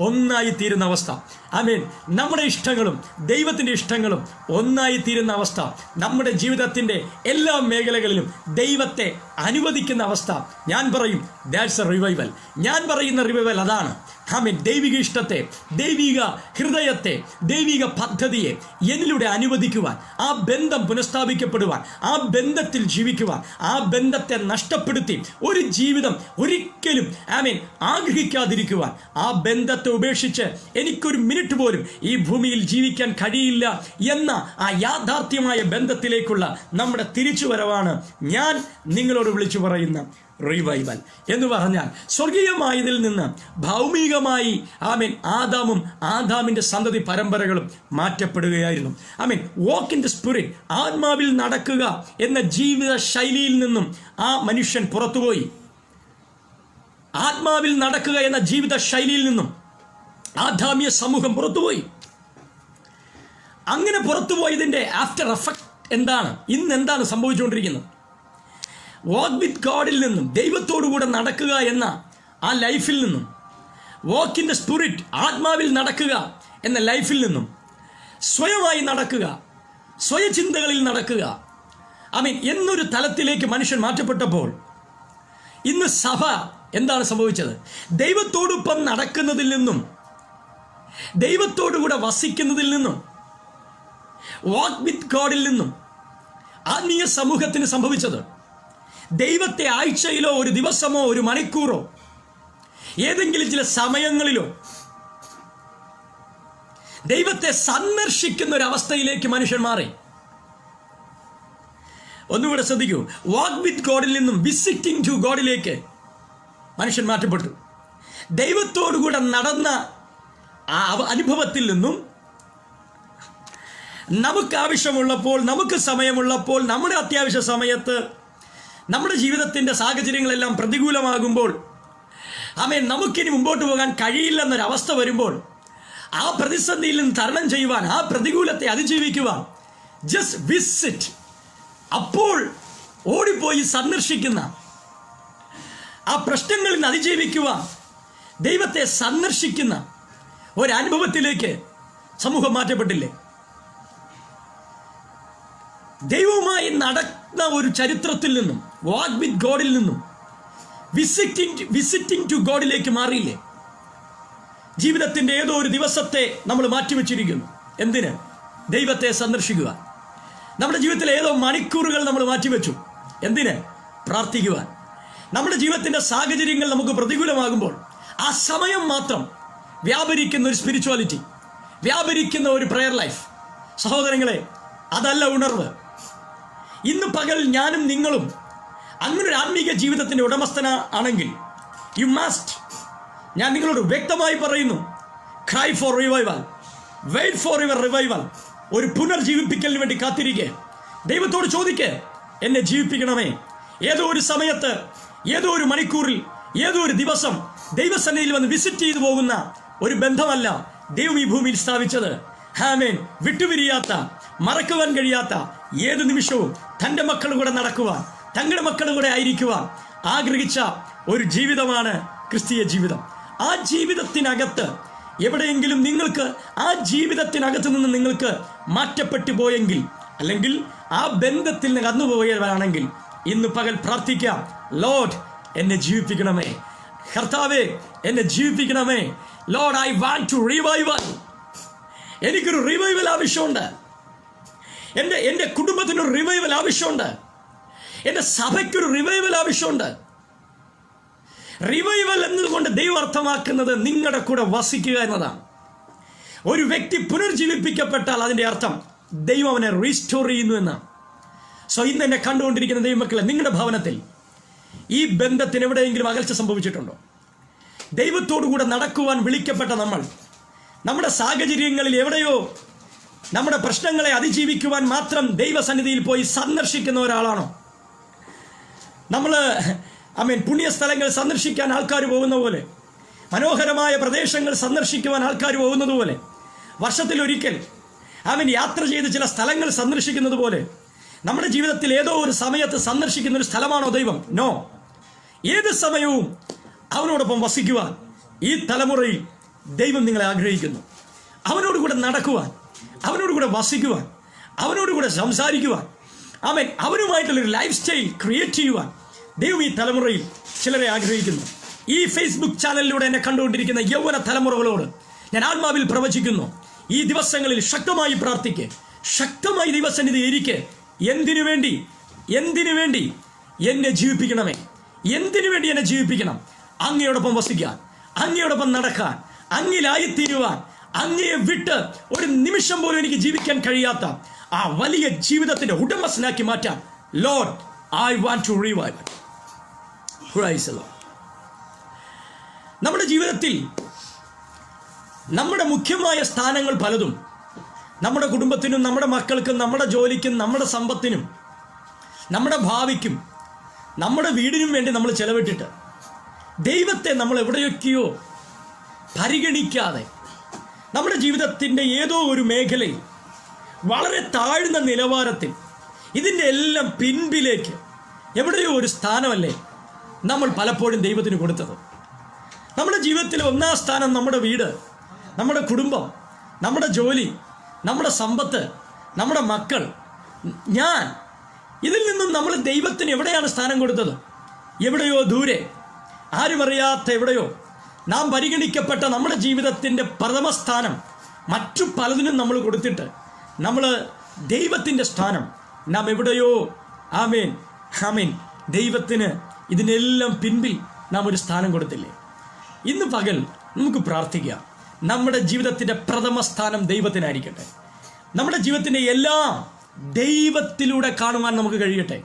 ഒന്നായി തീരുന്ന അവസ്ഥ. ആമേൻ. നമ്മുടെ ഇഷ്ടങ്ങളും ദൈവത്തിന്റെ ഇഷ്ടങ്ങളും ഒന്നായി തീരുന്ന അവസ്ഥ. നമ്മുടെ ജീവിതത്തിന്റെ എല്ലാ മേഖലകളിലും ദൈവത്തെ അനുവദിക്കുന്ന അവസ്ഥ. ഞാൻ പറയും ദാറ്റ്സ് എ റിവൈവൽ. ഞാൻ പറയുന്ന റിവൈവൽ അതാണ്. ആമേൻ. ദൈവിക ഇഷ്ടത്തെ, ദൈവിക ഹൃദയത്തെ, ദൈവിക പദ്ധതിയെ എന്നിലൂടെ അനുവദിക്കുവാൻ, ആ ബന്ധം പുനഃസ്ഥാപിക്കപ്പെടുവാൻ, ആ ബന്ധത്തിൽ ജീവിക്കുവാൻ, ആ ബന്ധത്തെ നഷ്ടപ്പെടുത്തി ഒരു ജീവിതം ഒരിക്കലും ആമേൻ ആഗ്രഹിക്കാതിരിക്കുവാൻ, ആ ബന്ധത്തെ ഉപേക്ഷിച്ച് എനിക്കൊരു മിനിറ്റ് പോലും ഈ ഭൂമിയിൽ ജീവിക്കാൻ കഴിയില്ല എന്ന ആ യാഥാർത്ഥ്യമായ ബന്ധത്തിലേക്കുള്ള നമ്മുടെ തിരിച്ചുവരവാണ് ഞാൻ നിങ്ങളോട് വിളിച്ചു പറയുന്ന റിവൈവൽ. എന്ന് പറഞ്ഞാൽ സ്വർഗീയമായതിൽ നിന്ന് ഭൗമികമായി ആമേൻ ആദാമും ആദാമിന്റെ സന്തതി പരമ്പരകളും മാറ്റപ്പെടുകയായിരുന്നു. ആമേൻ. വാക്ക് ഇൻ ദി സ്പിരിറ്റ്, ആത്മാവിൽ നടക്കുക എന്ന ജീവിത ശൈലിയിൽ നിന്നും ആ മനുഷ്യൻ പുറത്തുപോയി. ആത്മാവിൽ നടക്കുക എന്ന ജീവിത ശൈലിയിൽ നിന്നും ആദാമ്യ സമൂഹം പുറത്തുപോയി. അങ്ങനെ പുറത്തുപോയതിന്റെ ആഫ്റ്റർ എഫക്ട് എന്താണ്? ഇന്ന് എന്താണ് സംഭവിച്ചുകൊണ്ടിരിക്കുന്നത്? വാക്ക് വിത്ത് ഗോഡിൽ നിന്നും, ദൈവത്തോടുകൂടെ നടക്കുക എന്ന ആ ലൈഫിൽ നിന്നും, വാക്ക് ഇൻ ദ സ്പിരിറ്റ്, ആത്മാവിൽ നടക്കുക എന്ന ലൈഫിൽ നിന്നും സ്വയമായി നടക്കുക, സ്വയചിന്തകളിൽ നടക്കുക, ആമീൻ എന്നൊരു തലത്തിലേക്ക് മനുഷ്യൻ മാറ്റപ്പെട്ടപ്പോൾ ഇന്ന് സഭ എന്താണ് സംഭവിച്ചത്? ദൈവത്തോടൊപ്പം നടക്കുന്നതിൽ നിന്നും, ദൈവത്തോടുകൂടെ വസിക്കുന്നതിൽ നിന്നും, വാക്ക് വിത്ത് ഗോഡിൽ നിന്നും ആത്മീയ സമൂഹത്തിന് സംഭവിച്ചത് ദൈവത്തെ ആഴ്ചയിലോ ഒരു ദിവസമോ ഒരു മണിക്കൂറോ ഏതെങ്കിലും ചില സമയങ്ങളിലോ ദൈവത്തെ സന്ദർശിക്കുന്ന ഒരു അവസ്ഥയിലേക്ക് മനുഷ്യൻ മാറി. ഒന്നുകൂടെ ശ്രദ്ധിക്കൂ. വാക്ക് വിത്ത് ഗോഡിൽ നിന്നും വിസിറ്റിംഗ് ടു ഗോഡിലേക്ക് മനുഷ്യൻ മാറ്റപ്പെട്ടു. ദൈവത്തോടുകൂടെ നടന്ന ആ അനുഭവത്തിൽ നിന്നും നമുക്ക് ആവശ്യമുള്ളപ്പോൾ, നമുക്ക് സമയമുള്ളപ്പോൾ, നമ്മുടെ അത്യാവശ്യ സമയത്ത്, നമ്മുടെ ജീവിതത്തിന്റെ സാഹചര്യങ്ങളെല്ലാം പ്രതികൂലമാകുമ്പോൾ, ആമേൻ, നമുക്കിനി മുമ്പോട്ട് പോകാൻ കഴിയില്ലെന്നൊരവസ്ഥ വരുമ്പോൾ ആ പ്രതിസന്ധിയിൽ നിന്ന് തരണം ചെയ്യുവാൻ, ആ പ്രതികൂലത്തെ അതിജീവിക്കുവാൻ ജസ്റ്റ് വിസിറ്റ്, അപ്പോൾ ഓടിപ്പോയി സന്ദർശിക്കുന്ന, ആ പ്രശ്നങ്ങളിൽ നിന്ന് അതിജീവിക്കുവാൻ ദൈവത്തെ സന്ദർശിക്കുന്ന ഒരനുഭവത്തിലേക്ക് സമൂഹം മാറ്റപ്പെട്ടില്ലേ? ദൈവവുമായി നടന്ന ഒരു ചരിത്രത്തിൽ നിന്നും, വാക്ക് വിത്ത് ഗോഡിൽ നിന്നും വിസിറ്റിംഗ് ടു ഗോഡിലേക്ക് മാറിയില്ലേ? ജീവിതത്തിന്റെ ഏതോ ഒരു ദിവസത്തെ നമ്മൾ മാറ്റിവെച്ചിരിക്കുന്നു. എന്തിന്? ദൈവത്തെ സന്ദർശിക്കുക. നമ്മുടെ ജീവിതത്തിലെ ഏതോ മണിക്കൂറുകൾ നമ്മൾ മാറ്റിവെച്ചു. എന്തിന്? പ്രാർത്ഥിക്കുവാൻ. നമ്മുടെ ജീവിതത്തിന്റെ സാഹചര്യങ്ങൾ നമുക്ക് പ്രതികൂലമാകുമ്പോൾ ആ സമയം മാത്രം വ്യാപരിക്കുന്ന ഒരു സ്പിരിച്വാലിറ്റി, വ്യാപരിക്കുന്ന ഒരു പ്രെയർ ലൈഫ്. സഹോദരങ്ങളെ, അതല്ല ഉണർവ്. ഇന്ന് പകൽ ഞാനും നിങ്ങളും അങ്ങനെ ഒരു ആത്മീക ജീവിതത്തിന്റെ ഉടമസ്ഥനാണെങ്കിൽ യു മസ്റ്റ്, ഞാൻ നിങ്ങളോട് വ്യക്തമായി പറയുന്നു, cry for revival, wait for your revival. ഒരു പുനർജീവിപ്പിക്കലിന് വേണ്ടി കാത്തിരിക്കെ. ദൈവത്തോട് ചോദിക്കേ, എന്നെ ജീവിപ്പിക്കണമേ. ഏതോ ഒരു സമയത്ത്, ഏതോ ഒരു മണിക്കൂറിൽ, ഏതോ ഒരു ദിവസം ദൈവസന്നിധിയിൽ വന്ന് വിസിറ്റ് ചെയ്തു പോകുന്ന ഒരു ബന്ധമല്ല ദൈവം ഈ ഭൂമിയിൽ സ്ഥാപിച്ചത്. ആമേൻ. വിട്ടുപിരിയാത്ത, മറക്കുവാൻ കഴിയാത്ത, ഏത് നിമിഷവും തൻ്റെ മക്കളുടെ കൂടെ നടക്കുവാൻ, തങ്ങളുടെ മക്കളുടെ കൂടെ ആയിരിക്കുവാൻ ആഗ്രഹിച്ച ഒരു ജീവിതമാണ് ക്രിസ്തീയ ജീവിതം. ആ ജീവിതത്തിനകത്ത് എവിടെയെങ്കിലും നിങ്ങൾക്ക്, ആ ജീവിതത്തിനകത്ത് നിന്ന് നിങ്ങൾക്ക് മാറ്റപ്പെട്ടു പോയെങ്കിൽ, അല്ലെങ്കിൽ ആ ബന്ധത്തിൽ നിന്ന് കടന്നുപോയവരാണെങ്കിൽ, ഇന്ന് പകൽ പ്രാർത്ഥിക്കാം, ലോർഡ് എന്നെ ജീവിപ്പിക്കണമേ, കർത്താവേ എന്നെ ജീവിപ്പിക്കണമേ. Lord, I want to revival. എനിക്കൊരു റിവൈവൽ ആവശ്യമുണ്ട്. എൻ്റെ കുടുംബത്തിനൊരു റിവൈവൽ ആവശ്യമുണ്ട്. എൻ്റെ സഭയ്ക്കൊരു റിവൈവൽ ആവശ്യമുണ്ട്. റിവൈവൽ എന്നതുകൊണ്ട് ദൈവം അർത്ഥമാക്കുന്നത് നിങ്ങളുടെ കൂടെ വസിക്കുക എന്നതാണ്. ഒരു വ്യക്തി പുനർജീവിപ്പിക്കപ്പെട്ടാൽ അതിൻ്റെ അർത്ഥം ദൈവം അവനെ റീസ്റ്റോർ ചെയ്യുന്നു എന്നാണ്. സോ ഇന്ന് എന്നെ കണ്ടുകൊണ്ടിരിക്കുന്ന ദൈവമക്കളെ, നിങ്ങളുടെ ഭവനത്തിൽ ഈ ബന്ധത്തിന് എവിടെയെങ്കിലും അകൽച്ച സംഭവിച്ചിട്ടുണ്ടോ? ദൈവത്തോടു കൂടെ നടക്കുവാൻ വിളിക്കപ്പെട്ട നമ്മൾ നമ്മുടെ സാഹചര്യങ്ങളിൽ എവിടെയോ നമ്മുടെ പ്രശ്നങ്ങളെ അതിജീവിക്കുവാൻ മാത്രം ദൈവസന്നിധിയിൽ പോയി സന്ദർശിക്കുന്ന ഒരാളാണോ? നമ്മൾ പുണ്യസ്ഥലങ്ങൾ സന്ദർശിക്കാൻ ആൾക്കാർ പോകുന്ന പോലെ, മനോഹരമായ പ്രദേശങ്ങൾ സന്ദർശിക്കുവാൻ ആൾക്കാർ പോകുന്നത് പോലെ, വർഷത്തിലൊരിക്കൽ യാത്ര ചെയ്ത് ചില സ്ഥലങ്ങൾ സന്ദർശിക്കുന്നത് പോലെ നമ്മുടെ ജീവിതത്തിൽ ഏതോ ഒരു സമയത്ത് സന്ദർശിക്കുന്ന ഒരു സ്ഥലമാണോ ദൈവം? നോ. ഏത് സമയവും അവനോടൊപ്പം വസിക്കുവാൻ ഈ തലമുറയിൽ ദൈവം നിങ്ങളെ ആഗ്രഹിക്കുന്നു. അവനോടുകൂടെ നടക്കുവാൻ, അവനോടുകൂടെ വസിക്കുവാൻ, അവനോടുകൂടെ സംസാരിക്കുവാൻ, അവനുമായിട്ടുള്ളൊരു ലൈഫ് സ്റ്റൈൽ ക്രിയേറ്റ് ചെയ്യുവാൻ ദൈവം ഈ തലമുറയിൽ ചിലരെ ആഗ്രഹിക്കുന്നു. ഈ ഫേസ്ബുക്ക് ചാനലിലൂടെ എന്നെ കണ്ടുകൊണ്ടിരിക്കുന്ന യൗവന തലമുറകളോട് ഞാൻ ആത്മാവിൽ പ്രവചിക്കുന്നു, ഈ ദിവസങ്ങളിൽ ശക്തമായി പ്രാർത്ഥിക്ക്, ശക്തമായി ദൈവസന്നിധി ഇരിക്ക്. എന്തിനു വേണ്ടി എന്നെ ജീവിപ്പിക്കണമേ? എന്തിനു വേണ്ടി എന്നെ ജീവിപ്പിക്കണം? അങ്ങയോടൊപ്പം വസിക്കാൻ, അങ്ങയോടൊപ്പം നടക്കാൻ, അങ്ങിലായിത്തീരുവാൻ, അങ്ങയെ വിട്ട് ഒരു നിമിഷം പോലും എനിക്ക് ജീവിക്കാൻ കഴിയാത്ത ആ വലിയ ജീവിതത്തിന്റെ ഉടമസ്ഥനാക്കി മാറ്റാൻ Lord I want to revive. Praise the Lord. നമ്മുടെ ജീവിതത്തിൽ നമ്മുടെ മുഖ്യമായ സ്ഥാനങ്ങൾ പലതും നമ്മുടെ കുടുംബത്തിനും, നമ്മുടെ മക്കൾക്കും, നമ്മുടെ ജോലിക്കും, നമ്മുടെ സമ്പത്തിനും, നമ്മുടെ ഭാവിക്കും, നമ്മുടെ വീടിനും വേണ്ടി നമ്മൾ ചെലവിട്ടിട്ട് ദൈവത്തെ നമ്മൾ എവിടെയൊക്കെയോ പരിഗണിക്കാതെ നമ്മുടെ ജീവിതത്തിൻ്റെ ഏതോ ഒരു മേഖലയിൽ വളരെ താഴ്ന്ന നിലവാരത്തിൽ ഇതിൻ്റെ എല്ലാം പിൻപിലേക്ക് എവിടെയോ ഒരു സ്ഥാനമല്ലേ നമ്മൾ പലപ്പോഴും ദൈവത്തിന് കൊടുത്തത്. നമ്മുടെ ജീവിതത്തിൽ ഒന്നാം സ്ഥാനം നമ്മുടെ വീട്, നമ്മുടെ കുടുംബം, നമ്മുടെ ജോലി, നമ്മുടെ സമ്പത്ത്, നമ്മുടെ മക്കൾ, ഞാൻ. ഇതിൽ നിന്നും നമ്മൾ ദൈവത്തിന് എവിടെയാണ് സ്ഥാനം കൊടുത്തത്? എവിടെയോ ദൂരെ, ആരും അറിയാത്ത എവിടെയോ നാം പരിഗണിക്കപ്പെട്ട നമ്മുടെ ജീവിതത്തിൻ്റെ പ്രഥമ സ്ഥാനം മറ്റു പലതിനും നമ്മൾ കൊടുത്തിട്ട് നമ്മൾ ദൈവത്തിൻ്റെ സ്ഥാനം നാം എവിടെയോ ദൈവത്തിന് ഇതിനെല്ലാം പിൻപിൽ നാം ഒരു സ്ഥാനം കൊടുത്തില്ലേ? ഇന്ന് പകൽ നമുക്ക് പ്രാർത്ഥിക്കാം, നമ്മുടെ ജീവിതത്തിൻ്റെ പ്രഥമ സ്ഥാനം ദൈവത്തിനായിരിക്കട്ടെ. നമ്മുടെ ജീവിതത്തിൻ്റെ എല്ലാം ദൈവത്തിലൂടെ കാണുവാൻ നമുക്ക് കഴിയട്ടെ.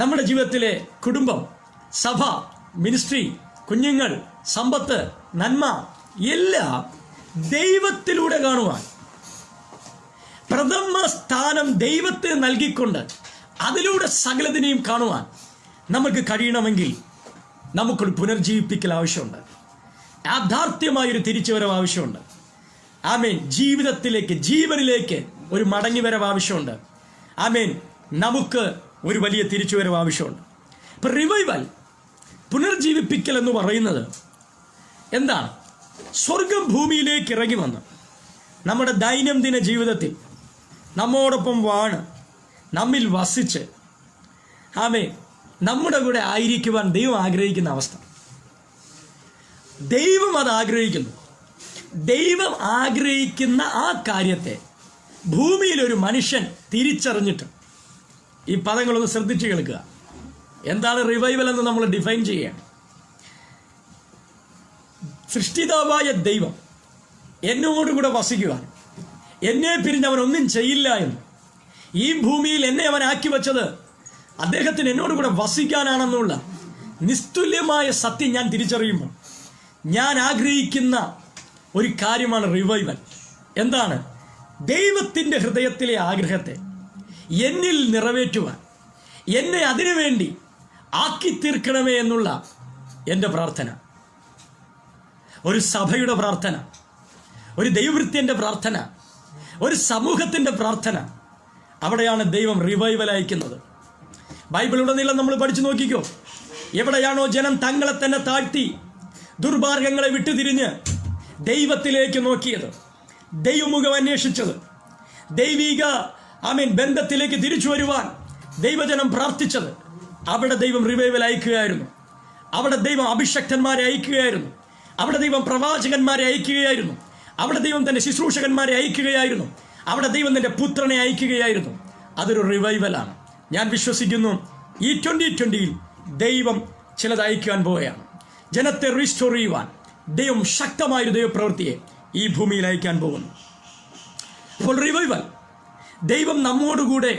നമ്മുടെ ജീവിതത്തിലെ കുടുംബം, സഭ, മിനിസ്ട്രി, കുഞ്ഞുങ്ങൾ, സമ്പത്ത്, നന്മ എല്ലാം ദൈവത്തിലൂടെ കാണുവാൻ, പ്രഥമ സ്ഥാനം ദൈവത്തിന് നൽകിക്കൊണ്ട് അതിലൂടെ സകലതിനെയും കാണുവാൻ നമുക്ക് കഴിയണമെങ്കിൽ നമുക്കൊരു പുനർജീവിപ്പിക്കൽ ആവശ്യമുണ്ട്. യാഥാർത്ഥ്യമായൊരു തിരിച്ചുവരവ് ആവശ്യമുണ്ട്. ജീവിതത്തിലേക്ക്, ജീവനിലേക്ക് ഒരു മടങ്ങിവരവ് ആവശ്യമുണ്ട്. നമുക്ക് ഒരു വലിയ തിരിച്ചുവരവ് ആവശ്യമുണ്ട്. ഇപ്പം റിവൈവൽ, പുനർജീവിപ്പിക്കൽ എന്ന് പറയുന്നത് എന്താണ്? സ്വർഗം ഭൂമിയിലേക്ക് ഇറങ്ങി വന്ന് നമ്മുടെ ദൈനംദിന ജീവിതത്തിൽ നമ്മോടൊപ്പം വാണ്, നമ്മിൽ വസിച്ച് നമ്മുടെ കൂടെ ആയിരിക്കുവാൻ ദൈവം ആഗ്രഹിക്കുന്ന അവസ്ഥ. ദൈവം അത് ആഗ്രഹിക്കുന്നു. ദൈവം ആഗ്രഹിക്കുന്ന ആ കാര്യത്തെ ഭൂമിയിലൊരു മനുഷ്യൻ തിരിച്ചറിഞ്ഞിട്ട്, ഈ പദങ്ങളൊന്ന് ശ്രദ്ധിച്ചു കേൾക്കുക. എന്താണ് റിവൈവൽ എന്ന് നമ്മൾ ഡിഫൈൻ ചെയ്യുകയാണ്. സൃഷ്ടിതാവായ ദൈവം എന്നോടുകൂടെ വസിക്കുവാൻ, എന്നെ പിരിഞ്ഞ് അവൻ ഒന്നും ചെയ്യില്ല എന്ന്, ഈ ഭൂമിയിൽ എന്നെ അവൻ ആക്കി വച്ചത് അദ്ദേഹത്തിന് എന്നോടുകൂടെ വസിക്കാനാണെന്നുള്ള നിസ്തുല്യമായ സത്യം ഞാൻ തിരിച്ചറിയുമ്പോൾ ഞാൻ ആഗ്രഹിക്കുന്ന ഒരു കാര്യമാണ് റിവൈവൽ. എന്താണ്? ദൈവത്തിൻ്റെ ഹൃദയത്തിലെ ആഗ്രഹത്തെ എന്നിൽ നിറവേറ്റുവാൻ, എന്നെ അതിനുവേണ്ടി ആക്കി തീർക്കണമേ എന്നുള്ള എൻ്റെ പ്രാർത്ഥന, ഒരു സഭയുടെ പ്രാർത്ഥന, ഒരു ദൈവവൃത്യൻ്റെ പ്രാർത്ഥന, ഒരു സമൂഹത്തിൻ്റെ പ്രാർത്ഥന. അവിടെയാണ് ദൈവം റിവൈവൽ അയക്കുന്നത്. ബൈബിളുടനീളം നമ്മൾ പഠിച്ചു നോക്കിക്കോ. എവിടെയാണോ ജനം തങ്ങളെ തന്നെ താഴ്ത്തി ദുർമാർഗങ്ങളെ വിട്ടുതിരിഞ്ഞ് ദൈവത്തിലേക്ക് നോക്കിയത്, ദൈവമുഖം അന്വേഷിച്ചത്, ദൈവിക ബന്ധത്തിലേക്ക് തിരിച്ചു വരുവാൻ ദൈവജനം പ്രാർത്ഥിച്ചത്, അവിടെ ദൈവം റിവൈവൽ അയക്കുകയായിരുന്നു. അവിടെ ദൈവം അഭിഷക്തന്മാരെ അയക്കുകയായിരുന്നു. അവിടെ ദൈവം പ്രവാചകന്മാരെ അയക്കുകയായിരുന്നു. അവിടെ ദൈവം തന്റെ ശുശ്രൂഷകന്മാരെ അയക്കുകയായിരുന്നു. അവിടെ ദൈവം തന്റെ പുത്രനെ അയക്കുകയായിരുന്നു. അതൊരു റിവൈവലാണ്. ഞാൻ വിശ്വസിക്കുന്നു ഈ 2020 ദൈവം ചിലത് അയക്കാൻ പോവുകയാണ്. ജനത്തെ റീസ്റ്റോർ ചെയ്യുവാൻ ദൈവം ശക്തമായൊരു ദൈവപ്രവൃത്തിയെ ഈ ഭൂമിയിൽ അയക്കാൻ പോകുന്നു. അപ്പോൾ റിവൈവൽ, ദൈവം നമ്മോടുകൂടെ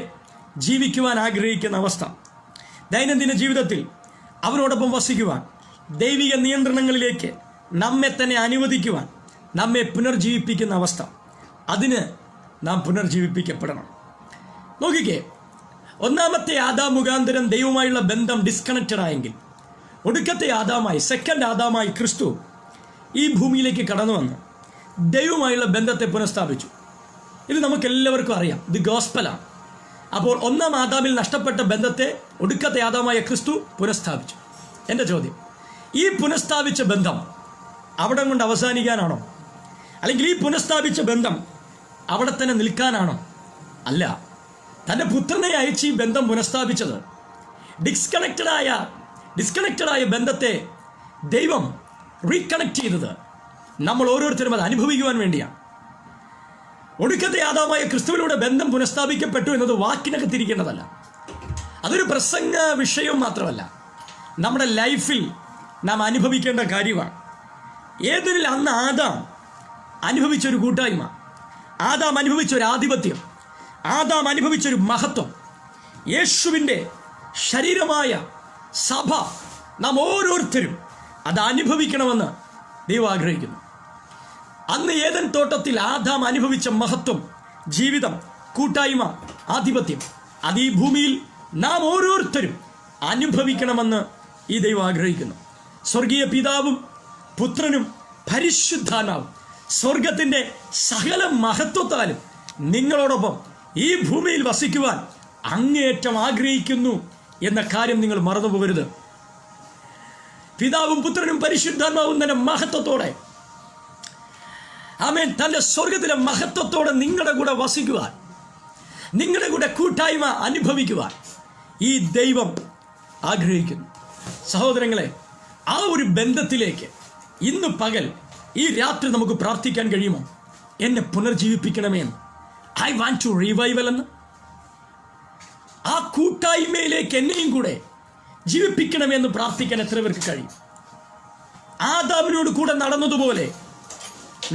ജീവിക്കുവാൻ ആഗ്രഹിക്കുന്ന അവസ്ഥ, ദൈനംദിന ജീവിതത്തിൽ അവനോടൊപ്പം വസിക്കുവാൻ, ദൈവിക നിയന്ത്രണങ്ങളിലേക്ക് നമ്മെ തന്നെ അനുവദിക്കുവാൻ, നമ്മെ പുനർജീവിപ്പിക്കുന്ന അവസ്ഥ, അതിന് നാം പുനർജീവിപ്പിക്കപ്പെടണം. നോക്കിക്കേ, ഒന്നാമത്തെ ആദാം മുഖാന്തരം ദൈവവുമായുള്ള ബന്ധം ഡിസ്കണക്റ്റഡ് ആയെങ്കിൽ, ഒടുക്കത്തെ ആദാമായി, സെക്കൻഡ് ആദാമായി ക്രിസ്തു ഈ ഭൂമിയിലേക്ക് കടന്നു വന്ന് ദൈവവുമായുള്ള ബന്ധത്തെ പുനഃസ്ഥാപിച്ചു. ഇത് നമുക്കെല്ലാവർക്കും അറിയാം, ഇത് ഗോസ്പലാണ്. അപ്പോൾ ഒന്നാം ആദാമിൽ നഷ്ടപ്പെട്ട ബന്ധത്തെ ഒടുക്കത്തെ ആദാമായ ക്രിസ്തു പുനഃസ്ഥാപിച്ചു. എൻ്റെ ചോദ്യം, ഈ പുനഃസ്ഥാപിച്ച ബന്ധം അവിടെ കൊണ്ട് അവസാനിക്കാനാണോ? അല്ലെങ്കിൽ ഈ പുനഃസ്ഥാപിച്ച ബന്ധം അവിടെ തന്നെ നിൽക്കാനാണോ? അല്ല. തൻ്റെ പുത്രനെ അയച്ച് ഈ ബന്ധം പുനഃസ്ഥാപിച്ചത് ഡിസ്കണക്റ്റഡായ ബന്ധത്തെ ദൈവം റീകണക്ട് ചെയ്തത് നമ്മൾ ഓരോരുത്തരും അത് അനുഭവിക്കുവാൻ വേണ്ടിയാണ്. ഒടുക്കത്തെ ആദാമായ ക്രിസ്തുവിലൂടെ ബന്ധം പുനഃസ്ഥാപിക്കപ്പെട്ടു എന്നത് വാക്കിനകത്തിരിക്കേണ്ടതല്ല. അതൊരു പ്രസംഗ വിഷയം മാത്രമല്ല, നമ്മുടെ ലൈഫിൽ നാം അനുഭവിക്കേണ്ട കാര്യമാണ്. ഏതിൽ അന്ന് ആദാം അനുഭവിച്ചൊരു കൂട്ടായ്മ, ആദാം അനുഭവിച്ചൊരു ആധിപത്യം, ആദാം അനുഭവിച്ചൊരു മഹത്വം, യേശുവിൻ്റെ ശരീരമായ സഭ നാം ഓരോരുത്തരും അത് അനുഭവിക്കണമെന്ന് ദൈവം ആഗ്രഹിക്കുന്നു. അന്ന് ഏദൻ തോട്ടത്തിൽ ആദാം അനുഭവിച്ച മഹത്വം, ജീവിതം, കൂട്ടായ്മ, ആധിപത്യം, അത് ഈ ഭൂമിയിൽ നാം ഓരോരുത്തരും അനുഭവിക്കണമെന്ന് ഈ ദൈവം ആഗ്രഹിക്കുന്നു. സ്വർഗീയ പിതാവും പുത്രനും പരിശുദ്ധാത്മാവും സ്വർഗത്തിൻ്റെ സകല മഹത്വത്താലും നിങ്ങളോടൊപ്പം ഈ ഭൂമിയിൽ വസിക്കുവാൻ അങ്ങേയറ്റം ആഗ്രഹിക്കുന്നു എന്ന കാര്യം നിങ്ങൾ മറന്നു പോകരുത്. പിതാവും പുത്രനും പരിശുദ്ധാത്മാവും തന്റെ മഹത്വത്തോടെ, ആമേൻ, തന്റെ സ്വർഗത്തിലെ മഹത്വത്തോടെ നിങ്ങളുടെ കൂടെ വസിക്കുവാൻ, നിങ്ങളുടെ കൂടെ കൂട്ടായ്മ അനുഭവിക്കുവാൻ ഈ ദൈവം ആഗ്രഹിക്കുന്നു. സഹോദരങ്ങളെ, ആ ഒരു ബന്ധത്തിലേക്ക് ഇന്ന് പകൽ, ഈ രാത്രി നമുക്ക് പ്രാർത്ഥിക്കാൻ കഴിയുമോ? എന്നെ പുനർജീവിപ്പിക്കണമേ എന്ന്, ഐ വാണ്ട് ടു റിവൈവൽ എന്ന്. ആ കൂട്ടായ്മയിലേക്ക് എന്നെയും കൂടെ ജീവിപ്പിക്കണമെന്ന് പ്രാർത്ഥിക്കാൻ എത്ര പേർക്ക് കഴിയും? ആദാമിനോട് കൂടെ നടന്നതുപോലെ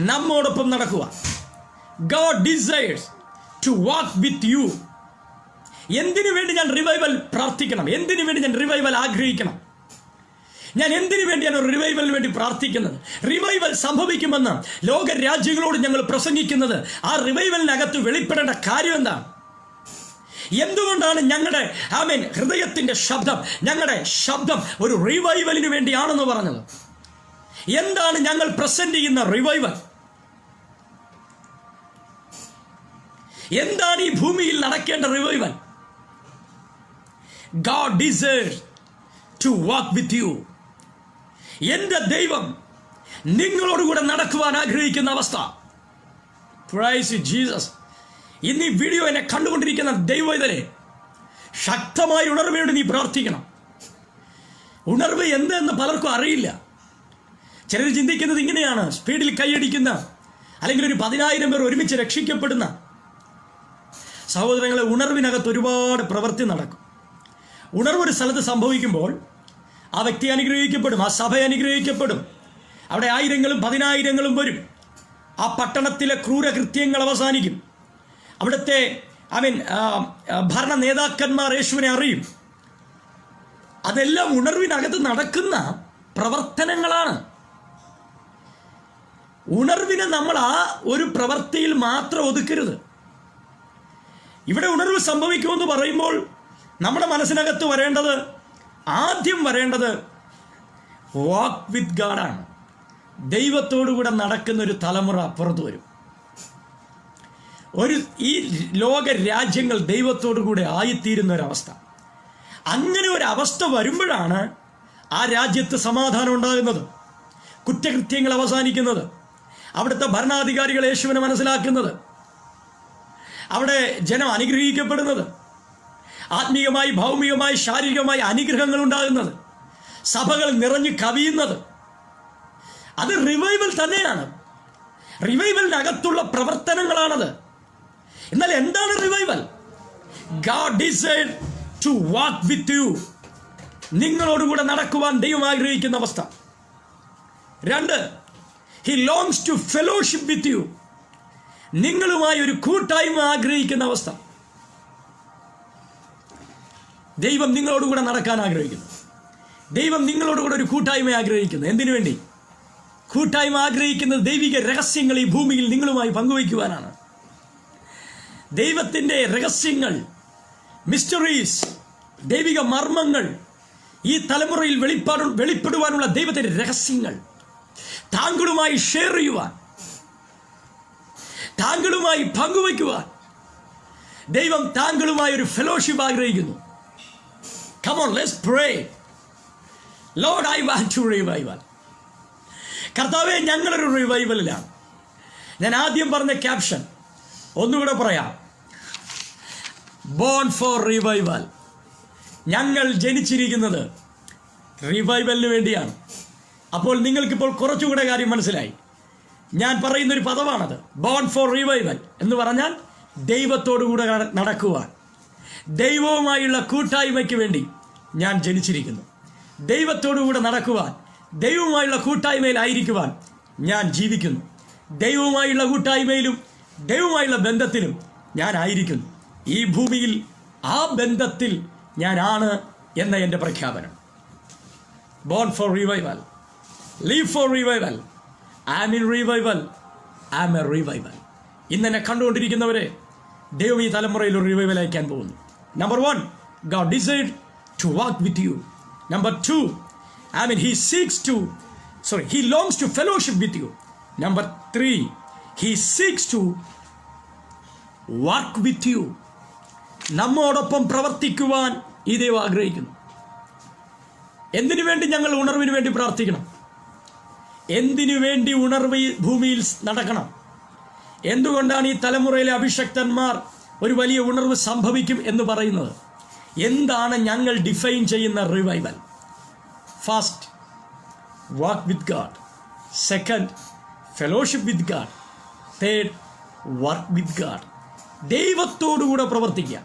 നമ്മോടൊപ്പം നടക്കുക. God desires to walk with you. എന്തിനു വേണ്ടി ഞാൻ റിവൈവൽ പ്രാർത്ഥിക്കണം? എന്തിനു വേണ്ടി ഞാൻ റിവൈവൽ ആഗ്രഹിക്കണം? ഞാൻ എന്തിനു വേണ്ടിയാണ് ഒരു റിവൈവലിന് വേണ്ടി പ്രാർത്ഥിക്കുന്നത്? റിവൈവൽ സംഭവിക്കുമെന്ന് ലോക രാജ്യങ്ങളോട് ഞങ്ങൾ പ്രസംഗിക്കുന്നത്, ആ റിവൈവലിനകത്ത് വെളിപ്പെടേണ്ട കാര്യം എന്താണ്? എന്തുകൊണ്ടാണ് ഞങ്ങളുടെ ഹൃദയത്തിന്റെ ശബ്ദം, ഞങ്ങളുടെ ശബ്ദം ഒരു റിവൈവലിന് വേണ്ടിയാണെന്ന് പറഞ്ഞത്? എന്താണ് ഞങ്ങൾ പ്രസന്റ് ചെയ്യുന്ന റിവൈവൽ? എന്താണ് ഈ ഭൂമിയിൽ നടക്കേണ്ട revival? God desires to walk with you. എന്റെ ദൈവം നിങ്ങളോടുകൂടെ നടക്കുവാൻ ആഗ്രഹിക്കുന്ന അവസ്ഥ. Praise Jesus. ഇന്ന് ഈ വീഡിയോ എന്നെ കണ്ടുകൊണ്ടിരിക്കുന്ന ദൈവവേദനെ, ശക്തമായ ഉണർവയോട് നീ പ്രാർത്ഥിക്കണം. ഉണർവ് എന്തെന്ന് പലർക്കും അറിയില്ല. ചിലർ ചിന്തിക്കുന്നത് ഇങ്ങനെയാണ്: സ്പീഡിൽ കൈയടിക്കുന്ന, അല്ലെങ്കിൽ ഒരു 10,000 പേർ ഒരുമിച്ച് രക്ഷിക്കപ്പെടുന്ന. സഹോദരങ്ങളെ, ഉണർവിനകത്ത് ഒരുപാട് പ്രവൃത്തി നടക്കും. ഉണർവ് ഒരു സ്ഥലത്ത് സംഭവിക്കുമ്പോൾ ആ വ്യക്തി അനുഗ്രഹിക്കപ്പെടും, ആ സഭ അനുഗ്രഹിക്കപ്പെടും, അവിടെ 1000-ങ്ങളും 10,000-ങ്ങളും വരും. ആ പട്ടണത്തിലെ ക്രൂരകൃത്യങ്ങൾ അവസാനിക്കും. അവിടുത്തെ ഭരണ നേതാക്കന്മാർ യേശുവിനെ അറിയും. അതെല്ലാം ഉണർവിനകത്ത് നടക്കുന്ന പ്രവർത്തനങ്ങളാണ്. ഉണർവിനെ നമ്മൾ ആ ഒരു പ്രവൃത്തിയിൽ മാത്രം ഒതുക്കരുത്. ഇവിടെ ഉണർവ് സംഭവിക്കുമെന്ന് പറയുമ്പോൾ നമ്മുടെ മനസ്സിനകത്ത് ആദ്യം വരേണ്ടത് വാക്ക് വിത്ത് ഗാഡാണ്. ദൈവത്തോടുകൂടെ നടക്കുന്ന ഒരു തലമുറ പുറത്തു വരും. ഈ ലോക രാജ്യങ്ങൾ ദൈവത്തോടുകൂടെ ആയിത്തീരുന്ന ഒരവസ്ഥ. അങ്ങനെ ഒരു അവസ്ഥ വരുമ്പോഴാണ് ആ രാജ്യത്ത് സമാധാനം ഉണ്ടാകുന്നത്, കുറ്റകൃത്യങ്ങൾ അവസാനിക്കുന്നത്, അവിടുത്തെ ഭരണാധികാരികൾ യേശുവിനെ മനസ്സിലാക്കുന്നത്, അവിടെ ജനം അനുഗ്രഹിക്കപ്പെടുന്നത്, ആത്മീയമായി, ഭൗമികമായി, ശാരീരികമായി അനുഗ്രഹങ്ങൾ ഉണ്ടാകുന്നത്, സഭകൾ നിറഞ്ഞു കവിയുന്നത്. അത് റിവൈവൽ തന്നെയാണ്. റിവൈവലിനകത്തുള്ള പ്രവർത്തനങ്ങളാണത്. എന്നാൽ എന്താണ് revival? God desires to walk with you. നിങ്ങളോടുകൂടെ നടക്കുവാൻ ദൈവം ആഗ്രഹിക്കുന്ന അവസ്ഥ. 2, He longs to fellowship with you. നിങ്ങളുമായി ഒരു കൂട്ടായ്മ ആഗ്രഹിക്കുന്ന അവസ്ഥ. ദൈവം നിങ്ങളോടുകൂടെ നടക്കാൻ ആഗ്രഹിക്കുന്നു. ദൈവം നിങ്ങളോടുകൂടെ ഒരു കൂട്ടായ്മ ആഗ്രഹിക്കുന്നു. എന്തിനു വേണ്ടി? കൂട്ടായ്മ ആഗ്രഹിക്കുന്നത് ദൈവിക രഹസ്യങ്ങൾ ഈ ഭൂമിയിൽ നിങ്ങളുമായി പങ്കുവയ്ക്കുവാനാണ്. ദൈവത്തിൻ്റെ രഹസ്യങ്ങൾ, മിസ്റ്ററീസ്, ദൈവിക മർമ്മങ്ങൾ, ഈ തലമുറയിൽ വെളിപ്പെടുവാനുള്ള ദൈവത്തിൻ്റെ രഹസ്യങ്ങൾ താങ്കളുമായി ഷെയർ ചെയ്യുവാൻ, താങ്കളുമായി പങ്കുവയ്ക്കുവാൻ ദൈവം താങ്കളുമായി ഒരു ഫെലോഷിപ്പ് ആഗ്രഹിക്കുന്നു. Come on, let's pray. Lord, I want to revival. കർത്താവേ, ഞങ്ങളൊരു റിവൈവലിലാണ്. ഞാൻ ആദ്യം പറഞ്ഞ ക്യാപ്ഷൻ ഒന്നുകൂടെ പറയാം. Born for revival. ഞങ്ങൾ ജനിച്ചിരിക്കുന്നത് റിവൈവലിന് വേണ്ടിയാണ്. അപ്പോൾ നിങ്ങൾക്കിപ്പോൾ കുറച്ചുകൂടെ കാര്യം മനസ്സിലായി. ഞാൻ പറയുന്നൊരു പദമാണത്, ബോൺ ഫോർ റിവൈവൽ എന്ന് പറഞ്ഞാൽ ദൈവത്തോടുകൂടെ നടക്കുവാൻ, ദൈവവുമായുള്ള കൂട്ടായ്മയ്ക്ക് വേണ്ടി ഞാൻ ജനിച്ചിരിക്കുന്നു. ദൈവത്തോടുകൂടെ നടക്കുവാൻ, ദൈവവുമായുള്ള കൂട്ടായ്മയിലായിരിക്കുവാൻ ഞാൻ ജീവിക്കുന്നു. ദൈവവുമായുള്ള കൂട്ടായ്മയിലും ദൈവവുമായുള്ള ബന്ധത്തിലും ഞാൻ ആയിരിക്കുന്നു. ഈ ഭൂമിയിൽ ആ ബന്ധത്തിൽ ഞാനാണ് എന്ന എൻ്റെ പ്രഖ്യാപനം. Born for revival, live for revival, I am in revival, I am a revival. ഇന്നെന്നെ കണ്ടുകൊണ്ടിരിക്കുന്നവരെ, ദൈവം ഈ തലമുറയിൽ ഒരു റിവൈവൽ അയക്കാൻ പോകുന്നു. Number 1, God desired to walk with you. Number 2, he longs to fellowship with you. Number 3, he seeks to work with you. നമ്മോടൊപ്പം പ്രവർത്തിക്കുവാൻ ഈ ദൈവം ആഗ്രഹിക്കുന്നു. എന്തിനു വേണ്ടി ഞങ്ങൾ ഉണർവിന് വേണ്ടി പ്രാർത്ഥിക്കണം? എന്തിനു വേണ്ടി ഉണർവ് ഭൂമിയിൽ നടക്കണം? എന്തുകൊണ്ടാണ് ഈ തലമുറയിലെ അഭിഷക്തന്മാർ ഒരു വലിയ ഉണർവ് സംഭവിക്കും എന്ന് പറയുന്നത്? എന്താണ് ഞങ്ങൾ ഡിഫൈൻ ചെയ്യുന്ന revival? First, walk with God. Second, fellowship with God. Third, work with God. ദൈവത്തോടുകൂടെ പ്രവർത്തിക്കുക.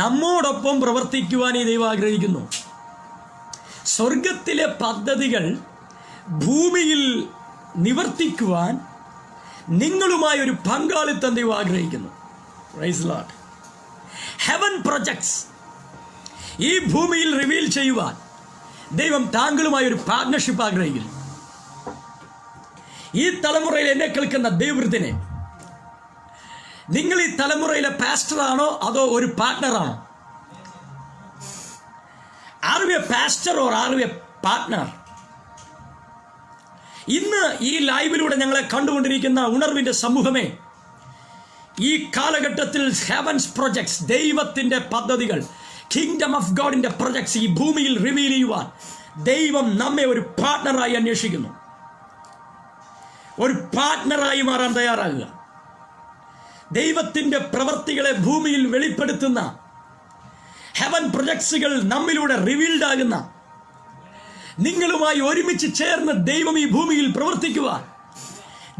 നമ്മോടൊപ്പം പ്രവർത്തിക്കുവാൻ ഈ ദൈവം ആഗ്രഹിക്കുന്നു. സ്വർഗത്തിലെ പദ്ധതികൾ ഭൂമിയിൽ നിവർത്തിക്കുവാൻ നിങ്ങളുമായി ഒരു പങ്കാളിത്തം ദൈവം ആഗ്രഹിക്കുന്നു. Praise the Lord. Heaven projects ഈ ഭൂമിയിൽ റിവീൽ ചെയ്യുവാൻ ദൈവം താങ്കളുമായി ഒരു പാർട്ണർഷിപ്പ് ആഗ്രഹിക്കുന്നു. ഈ തലമുറയിൽ എന്നെ കേൾക്കുന്ന ദൈവവൃത്തിനെ, നിങ്ങൾ ഈ തലമുറയിലെ പാസ്റ്ററാണോ അതോ ഒരു പാർട്ട്ണറാണോ? Are you a pastor or are you a partner? ഇന്ന് ഈ ലൈവിലൂടെ ഞങ്ങളെ കണ്ടുകൊണ്ടിരിക്കുന്ന ഉണർവിന്റെ സമൂഹമേ, ഈ കാലഘട്ടത്തിൽ ഹെവൻസ് പ്രൊജക്ട്സ്, ദൈവത്തിന്റെ പദ്ധതികൾ, കിങ്ഡം ഓഫ് ഗോഡിന്റെ പ്രൊജക്ട്സ് ഈ ഭൂമിയിൽ റിവീൽ ചെയ്യുവാൻ ദൈവം നമ്മെ ഒരു പാർട്ട്ണറായി അന്വേഷിക്കുന്നു. ഒരു പാർട്ട്ണറായി മാറാൻ തയ്യാറാകുക. ദൈവത്തിന്റെ പ്രവൃത്തികളെ ഭൂമിയിൽ വെളിപ്പെടുത്തുന്ന ഹെവൻ പ്രൊജക്ട്സുകൾ നമ്മിലൂടെ റിവീൽഡ് ആകുന്ന, നിങ്ങളുമായി ഒരുമിച്ച് ചേർന്ന് ദൈവം ഈ ഭൂമിയിൽ പ്രവർത്തിക്കുവാൻ,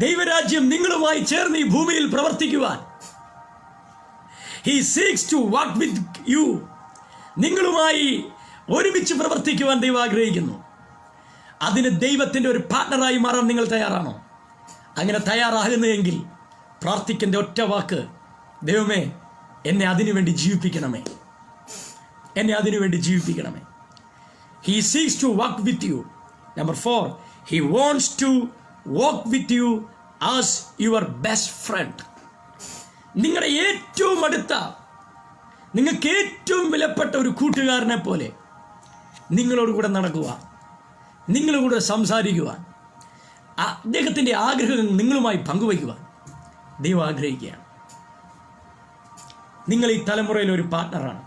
ദൈവരാജ്യം നിങ്ങളുമായി ചേർന്ന് ഈ ഭൂമിയിൽ പ്രവർത്തിക്കുവാൻ, He seeks to work with you. നിങ്ങളുമായി ഒരുമിച്ച് പ്രവർത്തിക്കുവാൻ ദൈവം ആഗ്രഹിക്കുന്നു. അതിന് ദൈവത്തിന്റെ ഒരു പാർട്ട്ണറായി മാറാൻ നിങ്ങൾ തയ്യാറാണോ? അങ്ങനെ തയ്യാറാകുന്നതെങ്കിൽ പ്രാർത്ഥിക്കേണ്ട ഒറ്റ വാക്ക്, ദൈവമേ എന്നെ അതിനുവേണ്ടി ജീവിപ്പിക്കണമേ, എന്നെ അതിനുവേണ്ടി ജീവിപ്പിക്കണമേ. He seeks to work with you. Number 4, he wants to walk with you as your best friend. നിങ്ങളുടെ ഏറ്റവും അടുത്ത, നിങ്ങൾക്ക് ഏറ്റവും വിലപ്പെട്ട ഒരു കൂട്ടുകാരനെ പോലെ നിങ്ങളോട് കൂടെ നടക്കുവാൻ, നിങ്ങളുടെ കൂടെ സംസാരിക്കുവാൻ, അദ്ദേഹത്തിൻ്റെ ആഗ്രഹങ്ങൾ നിങ്ങളുമായി പങ്കുവയ്ക്കുവാൻ ദൈവം ആഗ്രഹിക്കുകയാണ്. നിങ്ങൾ ഈ തലമുറയിൽ ഒരു പാർട്ട്ണറാണ്.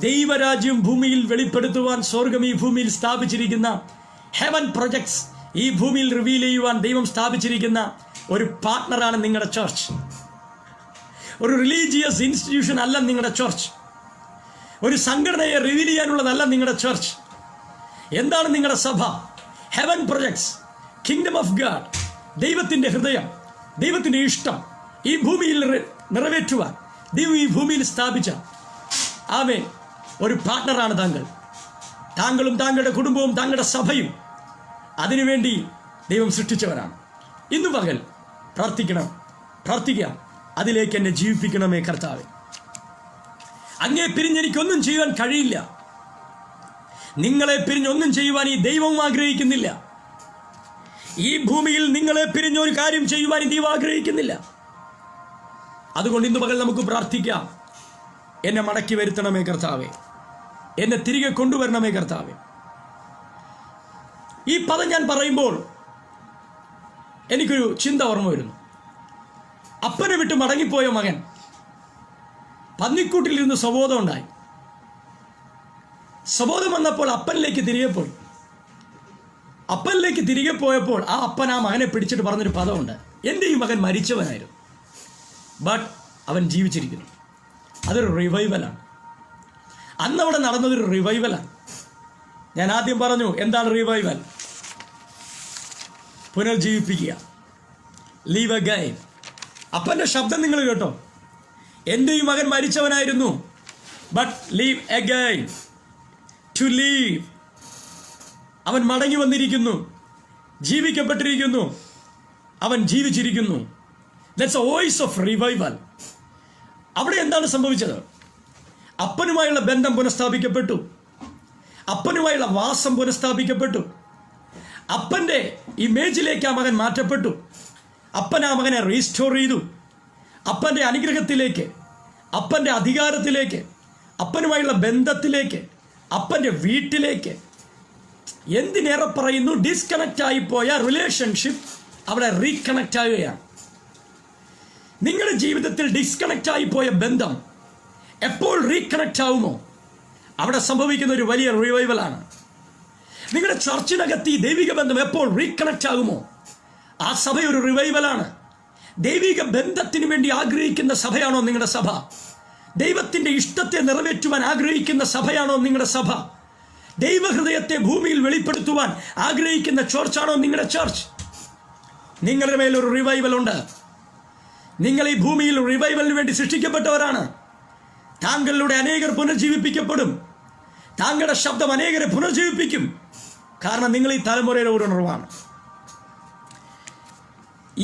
ദൈവരാജ്യം ഭൂമിയിൽ വെളിപ്പെടുത്തുവാൻ സ്വർഗം ഈ ഭൂമിയിൽ സ്ഥാപിച്ചിരിക്കുന്ന ഹെവൻ പ്രൊജക്ട്സ് ഈ ഭൂമിയിൽ റിവീൽ ചെയ്യുവാൻ ദൈവം സ്ഥാപിച്ചിരിക്കുന്ന ഒരു പാർട്ട്ണറാണ് നിങ്ങളുടെ ചർച്ച്. ഒരു റിലീജിയസ് ഇൻസ്റ്റിറ്റ്യൂഷൻ അല്ല നിങ്ങളുടെ ചർച്ച്. ഒരു സംഘടനയെ റിവീൽ ചെയ്യാനുള്ളതല്ല നിങ്ങളുടെ ചർച്ച്. എന്താണ് നിങ്ങളുടെ സഭ? Heaven projects, kingdom of God, ദൈവത്തിൻ്റെ ഹൃദയം, ദൈവത്തിൻ്റെ ഇഷ്ടം ഈ ഭൂമിയിൽ നിറവേറ്റുവാൻ ദൈവം ഈ ഭൂമിയിൽ സ്ഥാപിച്ച ആമേൻ ഒരു പാർട്ട്ണറാണ് താങ്കൾ. താങ്കളും താങ്കളുടെ കുടുംബവും താങ്കളുടെ സഭയും അതിനുവേണ്ടി ദൈവം സൃഷ്ടിച്ചവരാണ്. ഇന്ന് പകൽ പ്രാർത്ഥിക്കുക, അതിലേക്ക് എന്നെ ജീവിപ്പിക്കണമേ കർത്താവേ. അങ്ങേ പിരിഞ്ഞെനിക്കൊന്നും ചെയ്യുവാൻ കഴിയില്ല. നിങ്ങളെ പിരിഞ്ഞൊന്നും ചെയ്യുവാൻ ഈ ദൈവവും ആഗ്രഹിക്കുന്നില്ല. ഈ ഭൂമിയിൽ നിങ്ങളെ പിരിഞ്ഞൊരു കാര്യം ചെയ്യുവാൻ ദൈവം ആഗ്രഹിക്കുന്നില്ല. അതുകൊണ്ട് ഇന്ന് പകൽ നമുക്ക് പ്രാർത്ഥിക്കാം, എന്നെ മടക്കി വരുത്തണമേ കർത്താവേ, എന്നെ തിരികെ കൊണ്ടുവരണമേ കർത്താവേ. ഈ പദം ഞാൻ പറയുമ്പോൾ എനിക്കൊരു ചിന്ത ഓർമ്മ വരുന്നു. അപ്പനെ വിട്ട് മടങ്ങിപ്പോയ മകൻ പന്നിക്കൂട്ടിലിരുന്ന് സ്വബോധം ഉണ്ടായി. സ്വബോധം വന്നപ്പോൾ അപ്പനിലേക്ക് തിരികെ പോയി. അപ്പനിലേക്ക് തിരികെ പോയപ്പോൾ ആ അപ്പൻ ആ മകനെ പിടിച്ചിട്ട് പറഞ്ഞൊരു പദമുണ്ട്, എൻ്റെ ഈ മകൻ മരിച്ചവനായിരുന്നു, ബട്ട് അവൻ ജീവിച്ചിരിക്കുന്നു. അതൊരു റിവൈവലാണ്. അന്നവിടെ നടന്നതൊരു റിവൈവലാണ്. ഞാൻ ആദ്യം പറഞ്ഞു, എന്താണ് റിവൈവൽ? പുനർജീവിപ്പിക്കുക, leave again. അപ്പൻ്റെ ശബ്ദം നിങ്ങൾ കേട്ടോ, എൻ്റെ ഈ മകൻ മരിച്ചവനായിരുന്നു, but live again, to live. അവൻ മടങ്ങി വന്നിരിക്കുന്നു, ജീവിക്കപ്പെട്ടിരിക്കുന്നു, അവൻ ജീവിച്ചിരിക്കുന്നു. That's a voice of revival. അവിടെ എന്താണ് സംഭവിച്ചത്? അപ്പനുമായുള്ള ബന്ധം പുനഃസ്ഥാപിക്കപ്പെട്ടു, അപ്പനുമായുള്ള വാസം പുനഃസ്ഥാപിക്കപ്പെട്ടു, അപ്പൻ്റെ ഇമേജിലേക്ക് ആ മകൻ മാറ്റപ്പെട്ടു, അപ്പൻ ആ മകനെ റീസ്റ്റോർ ചെയ്തു, അപ്പൻ്റെ അനുഗ്രഹത്തിലേക്ക്, അപ്പൻ്റെ അധികാരത്തിലേക്ക്, അപ്പനുമായുള്ള ബന്ധത്തിലേക്ക്, അപ്പൻ്റെ വീട്ടിലേക്ക്. എന്തിനേറെ പറയുന്നു, ഡിസ്കണക്റ്റ് ആയിപ്പോയ റിലേഷൻഷിപ്പ് അവിടെ റീകണക്റ്റ് ആവുകയാണ്. നിങ്ങളുടെ ജീവിതത്തിൽ ഡിസ്കണക്റ്റ് ആയിപ്പോയ ബന്ധം എപ്പോൾ റീകണക്റ്റ് ആവുമോ അവിടെ സംഭവിക്കുന്ന ഒരു വലിയ റിവൈവലാണ്. നിങ്ങളുടെ ചർച്ചിനകത്ത് ഈ ദൈവിക ബന്ധം എപ്പോൾ റീകണക്റ്റ് ആകുമോ ആ സഭ ഒരു റിവൈവലാണ്. ദൈവിക ബന്ധത്തിന് വേണ്ടി ആഗ്രഹിക്കുന്ന സഭയാണോ നിങ്ങളുടെ സഭ? ദൈവത്തിൻ്റെ ഇഷ്ടത്തെ നിറവേറ്റുവാൻ ആഗ്രഹിക്കുന്ന സഭയാണോ നിങ്ങളുടെ സഭ? ദൈവഹൃദയത്തെ ഭൂമിയിൽ വെളിപ്പെടുത്തുവാൻ ആഗ്രഹിക്കുന്ന ചർച്ചാണോ നിങ്ങളുടെ ചർച്ച്? നിങ്ങളുടെ മേലൊരു റിവൈവൽ ഉണ്ട്. നിങ്ങൾ ഈ ഭൂമിയിൽ റിവൈവലിന് വേണ്ടി സൃഷ്ടിക്കപ്പെട്ടവരാണ്. താങ്കളിലൂടെ അനേകർ പുനർജീവിപ്പിക്കപ്പെടും. താങ്കളുടെ ശബ്ദം അനേകരെ പുനർജീവിപ്പിക്കും. കാരണം നിങ്ങൾ ഈ തലമുറയുടെ ഒരു ഉണർവാണ്.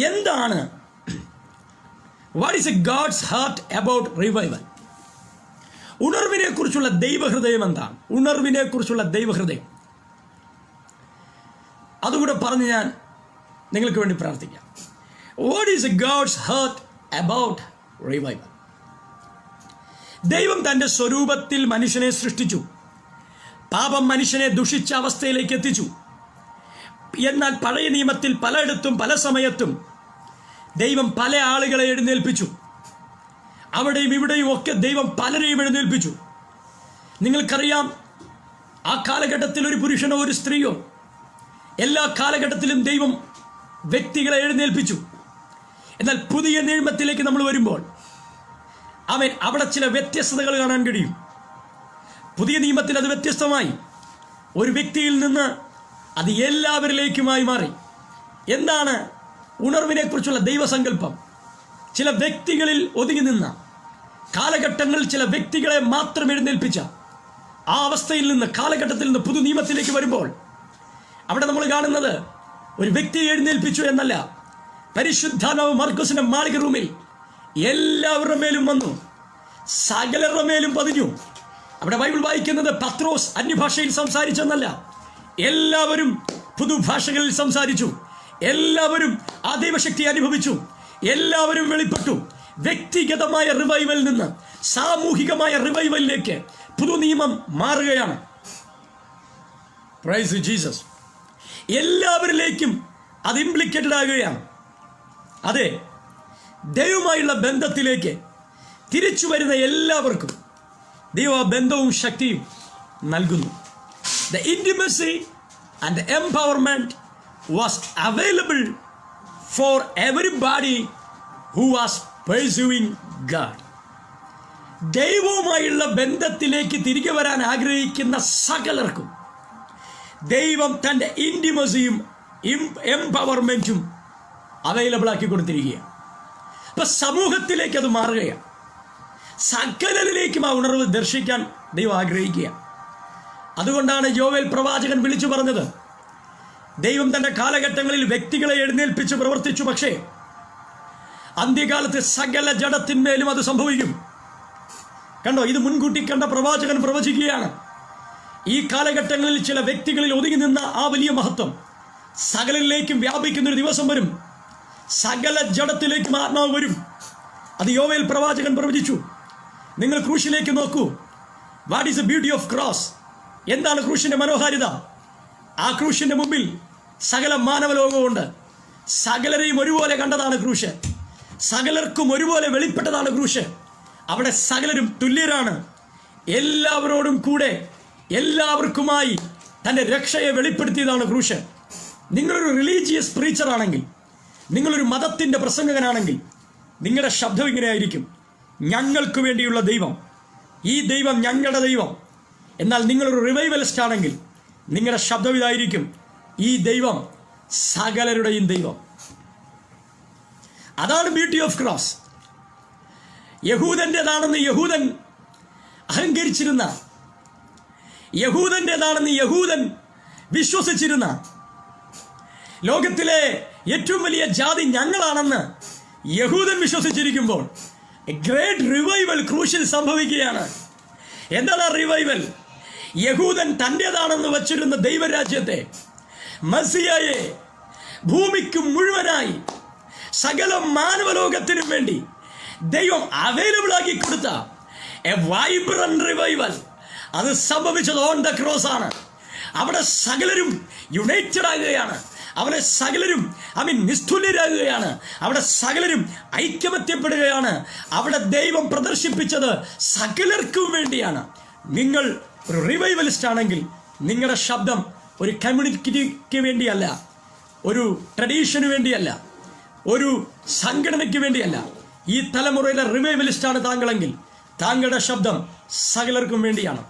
എന്താണ് what is a God's heart about revival? ഉണർവിനെ കുറിച്ചുള്ള ദൈവഹൃദയം എന്താണ്? ഉണർവിനെ കുറിച്ചുള്ള ദൈവഹൃദയം അതുകൂടെ പറഞ്ഞ് ഞാൻ നിങ്ങൾക്ക് വേണ്ടി പ്രാർത്ഥിക്കാം. What is a God's heart about revival? ദൈവം തൻ്റെ സ്വരൂപത്തിൽ മനുഷ്യനെ സൃഷ്ടിച്ചു. പാപം മനുഷ്യനെ ദുഷിച്ച അവസ്ഥയിലേക്ക് എത്തിച്ചു. എന്നാൽ പഴയ നിയമത്തിൽ പലയിടത്തും പല സമയത്തും ദൈവം പല ആളുകളെ എഴുന്നേൽപ്പിച്ചു. അവിടെയും ഇവിടെയും ഒക്കെ ദൈവം പലരെയും എഴുന്നേൽപ്പിച്ചു. നിങ്ങൾക്കറിയാം, ആ കാലഘട്ടത്തിൽ ഒരു പുരുഷനോ ഒരു സ്ത്രീയോ, എല്ലാ കാലഘട്ടത്തിലും ദൈവം വ്യക്തികളെ എഴുന്നേൽപ്പിച്ചു. എന്നാൽ പുതിയ നിയമത്തിലേക്ക് നമ്മൾ വരുമ്പോൾ അവിടെ ചില വ്യത്യസ്തതകൾ കാണാൻ കഴിയും. പുതിയ നിയമത്തിൽ അത് വ്യത്യസ്തമായി. ഒരു വ്യക്തിയിൽ നിന്ന് അത് എല്ലാവരിലേക്കുമായി മാറി. എന്താണ് ഉണർവിനെ കുറിച്ചുള്ള ദൈവസങ്കല്പം? ചില വ്യക്തികളിൽ ഒതുങ്ങി നിന്ന കാലഘട്ടങ്ങളിൽ ചില വ്യക്തികളെ മാത്രം എഴുന്നേൽപ്പിച്ച ആ അവസ്ഥയിൽ നിന്ന്, കാലഘട്ടത്തിൽ നിന്ന് പുതു നിയമത്തിലേക്ക് വരുമ്പോൾ അവിടെ നമ്മൾ കാണുന്നത് ഒരു വ്യക്തിയെ എഴുന്നേൽപ്പിച്ചു എന്നല്ല. പരിശുദ്ധാത്മാവ് മർക്കോസിന്റെ മാളിക റൂമിൽ എല്ലാവരുടെ മേലും വന്നു, സകലരുടെ മേലും പതിഞ്ഞു. അവിടെ ബൈബിൾ വായിക്കുന്നത് പത്രോസ് അന്യഭാഷയിൽ സംസാരിച്ചെന്നല്ല, എല്ലാവരും പുതുഭാഷകളിൽ സംസാരിച്ചു. എല്ലാവരും ആ ദൈവശക്തി അനുഭവിച്ചു. എല്ലാവരും വെളിപ്പെട്ടു. വ്യക്തിഗതമായ റിവൈവലിൽ നിന്ന് സാമൂഹികമായ റിവൈവലിലേക്ക് പുതു നിയമം മാറുകയാണ്. Price Jesus. എല്ലാവരിലേക്കും അത് ഇംപ്ലിക്കേറ്റഡ് ആകുകയാണ്. അതെ, ദൈവമായുള്ള ബന്ധത്തിലേക്ക് തിരിച്ചു വരുന്ന എല്ലാവർക്കും ദൈവ ബന്ധവും ശക്തിയും നൽകുന്നു. The intimacy and the empowerment was available for everybody who was pursuing God. ദൈവവുമായുള്ള ബന്ധത്തിലേക്ക് തിരികെ വരാൻ ആഗ്രഹിക്കുന്ന സകലർക്കും ദൈവം തൻ്റെ ഇൻറ്റിമസിയും എംപവർമെൻറ്റും അവൈലബിൾ ആക്കി കൊടുത്തിരിക്കുകയാണ്. അപ്പം സമൂഹത്തിലേക്ക് അത് മാറുകയാണ്. സകലരിലേക്കും ആ ഉണർവ് ദർശിക്കാൻ ദൈവം ആഗ്രഹിക്കുകയാണ്. അതുകൊണ്ടാണ് യോവേൽ പ്രവാചകൻ വിളിച്ചു പറഞ്ഞത്, ദൈവം തൻ്റെ കാലഘട്ടങ്ങളിൽ വ്യക്തികളെ എഴുന്നേൽപ്പിച്ച് പ്രവർത്തിച്ചു, പക്ഷേ അന്ത്യകാലത്ത് സകല ജഡത്തിന്മേലും അത് സംഭവിക്കും. കണ്ടോ, ഇത് മുൻകൂട്ടി കണ്ട പ്രവാചകൻ പ്രവചിക്കുകയാണ്. ഈ കാലഘട്ടങ്ങളിൽ ചില വ്യക്തികളിൽ ഒതുങ്ങി നിന്ന ആ വലിയ മഹത്വം സകലരിലേക്കും വ്യാപിക്കുന്ന ഒരു ദിവസം വരും. സകല ജഡത്തിലേക്കും ആത്മാവ് വരും. അത് യോവേൽ പ്രവാചകൻ പ്രവചിച്ചു. നിങ്ങൾ ക്രൂശിലേക്ക് നോക്കൂ. What is the beauty of cross? എന്താണ് ക്രൂശിന്റെ മനോഹാരിത? ആ ക്രൂശിന്റെ മുമ്പിൽ സകല മാനവലോകമുണ്ട്. സകലരെയും ഒരുപോലെ കണ്ടതാണ് ക്രൂശ്. സകലർക്കും ഒരുപോലെ വെളിപ്പെട്ടതാണ് ക്രൂശ്. അവിടെ സകലരും തുല്യരാണ്. എല്ലാവരോടും കൂടെ എല്ലാവർക്കുമായി തൻ്റെ രക്ഷയെ വെളിപ്പെടുത്തിയതാണ് ക്രൂശ്. നിങ്ങളൊരു റിലീജിയസ് പ്രീച്ചറാണെങ്കിൽ, നിങ്ങളൊരു മതത്തിൻ്റെ പ്രസംഗകനാണെങ്കിൽ, നിങ്ങളുടെ ശബ്ദം ഇങ്ങനെയായിരിക്കും: ഞങ്ങൾക്ക് വേണ്ടിയുള്ള ദൈവം, ഈ ദൈവം ഞങ്ങളുടെ ദൈവം. എന്നാൽ നിങ്ങളൊരു റിവൈവലിസ്റ്റ് ആണെങ്കിൽ നിങ്ങളുടെ ശബ്ദം ഇതായിരിക്കും: ഈ ദൈവം സകലരുടെയും ദൈവം. അതാണ് ബ്യൂട്ടി ഓഫ് ക്രോസ്. യഹൂദൻ്റെതാണെന്ന് യഹൂദൻ അഹങ്കരിച്ചിരുന്ന, യഹൂദൻ്റെതാണെന്ന് യഹൂദൻ വിശ്വസിച്ചിരുന്ന, ലോകത്തിലെ ഏറ്റവും വലിയ ജാതി ഞങ്ങളാണെന്ന് യഹൂദൻ വിശ്വസിച്ചിരിക്കുമ്പോൾ ഗ്രേറ്റ് റിവൈവൽ ക്രൂശിൽ സംഭവിക്കുകയാണ്. എന്താണ് റിവൈവൽ? യഹൂദൻ തൻ്റെതാണെന്ന് വച്ചിരുന്ന ദൈവരാജ്യത്തെ, മസിയയെ, ഭൂമിക്ക് മുഴുവനായി സകല മാനവലോകത്തിനും വേണ്ടി ദൈവം അവൈലബിൾ ആക്കി കൊടുത്ത എ വൈബ്രന്റ് റിവൈവൽ. അത് സംഭവിച്ചത് ഓൺ ദ ക്രോസ് ആണ്. അവിടെ സകലരും യുണൈറ്റഡ് ആകുകയാണ്. അവിടെ സകലരും നിസ്തുല്യരാകുകയാണ്. അവിടെ സകലരും ഐക്യമത്യപ്പെടുകയാണ്. അവിടെ ദൈവം പ്രദർശിപ്പിച്ചത് സകലർക്കും വേണ്ടിയാണ്. നിങ്ങൾ ഒരു റിവൈവലിസ്റ്റ് ആണെങ്കിൽ നിങ്ങളുടെ ശബ്ദം ഒരു കമ്മ്യൂണിറ്റിക്ക് വേണ്ടിയല്ല, ഒരു ട്രഡീഷന് വേണ്ടിയല്ല, ഒരു സംഘടനയ്ക്ക് വേണ്ടിയല്ല. ഈ തലമുറയിലെ റിവൈവലിസ്റ്റാണ് താങ്കളെങ്കിൽ താങ്കളുടെ ശബ്ദം സകലർക്കും വേണ്ടിയാണ്.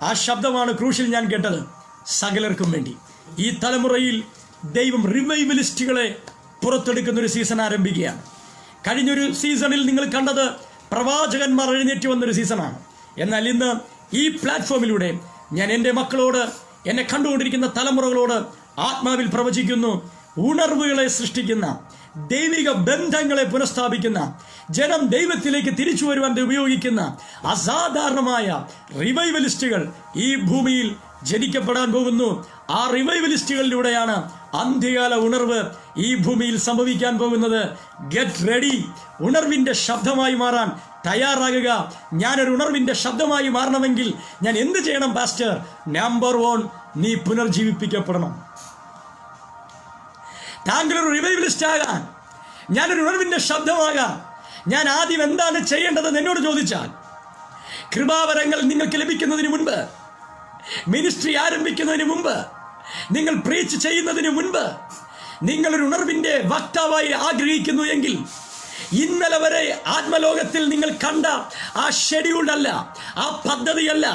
ആ ശബ്ദമാണ് ക്രൂശിൽ ഞാൻ കേട്ടത്, സകലർക്കും വേണ്ടി. ഈ തലമുറയിൽ ദൈവം റിവൈവലിസ്റ്റുകളെ പുറത്തെടുക്കുന്നൊരു സീസൺ ആരംഭിക്കുകയാണ്. കഴിഞ്ഞൊരു സീസണിൽ നിങ്ങൾ കണ്ടത് പ്രവാചകന്മാർ എഴുന്നേറ്റ് വന്നൊരു സീസണാണ്. എന്നാൽ ഇന്ന് ഈ പ്ലാറ്റ്ഫോമിലൂടെ ഞാൻ എൻ്റെ മക്കളോട്, എന്നെ കണ്ടുകൊണ്ടിരിക്കുന്ന തലമുറകളോട് ആത്മാവിൽ പ്രവചിക്കുന്നു: ഉണർവുകളെ സൃഷ്ടിക്കുന്ന, ദൈവിക ബന്ധങ്ങളെ പുനഃസ്ഥാപിക്കുന്ന, ജനം ദൈവത്തിലേക്ക് തിരിച്ചു വരുവാൻ ഉപയോഗിക്കുന്ന അസാധാരണമായ റിവൈവലിസ്റ്റുകൾ ഈ ഭൂമിയിൽ ജനിക്കപ്പെടാൻ പോകുന്നു. ആ റിവൈവലിസ്റ്റുകളിലൂടെയാണ് അന്ത്യകാല ഉണർവ് ഈ ഭൂമിയിൽ സംഭവിക്കാൻ പോകുന്നത്. Get ready. ഉണർവിൻ്റെ ശബ്ദമായി മാറാൻ തയ്യാറാകുക. ഞാനൊരു ഉണർവിൻ്റെ ശബ്ദമായി മാറണമെങ്കിൽ ഞാൻ എന്ത് ചെയ്യണം പാസ്റ്റർ? നമ്പർ 1, നീ പുനർജീവിപ്പിക്കപ്പെടണം. താങ്കളൊരു റിവൈവലിസ്റ്റ് ആകാൻ, ഞാനൊരു ഉണർവിൻ്റെ ശബ്ദമാകാൻ ഞാൻ ആദ്യം എന്താണ് ചെയ്യേണ്ടതെന്ന് എന്നോട് ചോദിച്ചാൽ, കൃപാവരങ്ങൾ നിങ്ങൾക്ക് ലഭിക്കുന്നതിന് മുൻപ്, മിനിസ്ട്രി ആരംഭിക്കുന്നതിന് മുമ്പ്, നിങ്ങൾ പ്രീച്ച് ചെയ്യുന്നതിന് മുൻപ് നിങ്ങളൊരു ഉണർവിൻ്റെ വക്താവായി ആഗ്രഹിക്കുന്നു എങ്കിൽ, ഇന്നലെ വരെ ആത്മലോകത്തിൽ നിങ്ങൾ കണ്ട ആ ഷെഡ്യൂൾഡ് അല്ല, ആ പദ്ധതിയല്ല,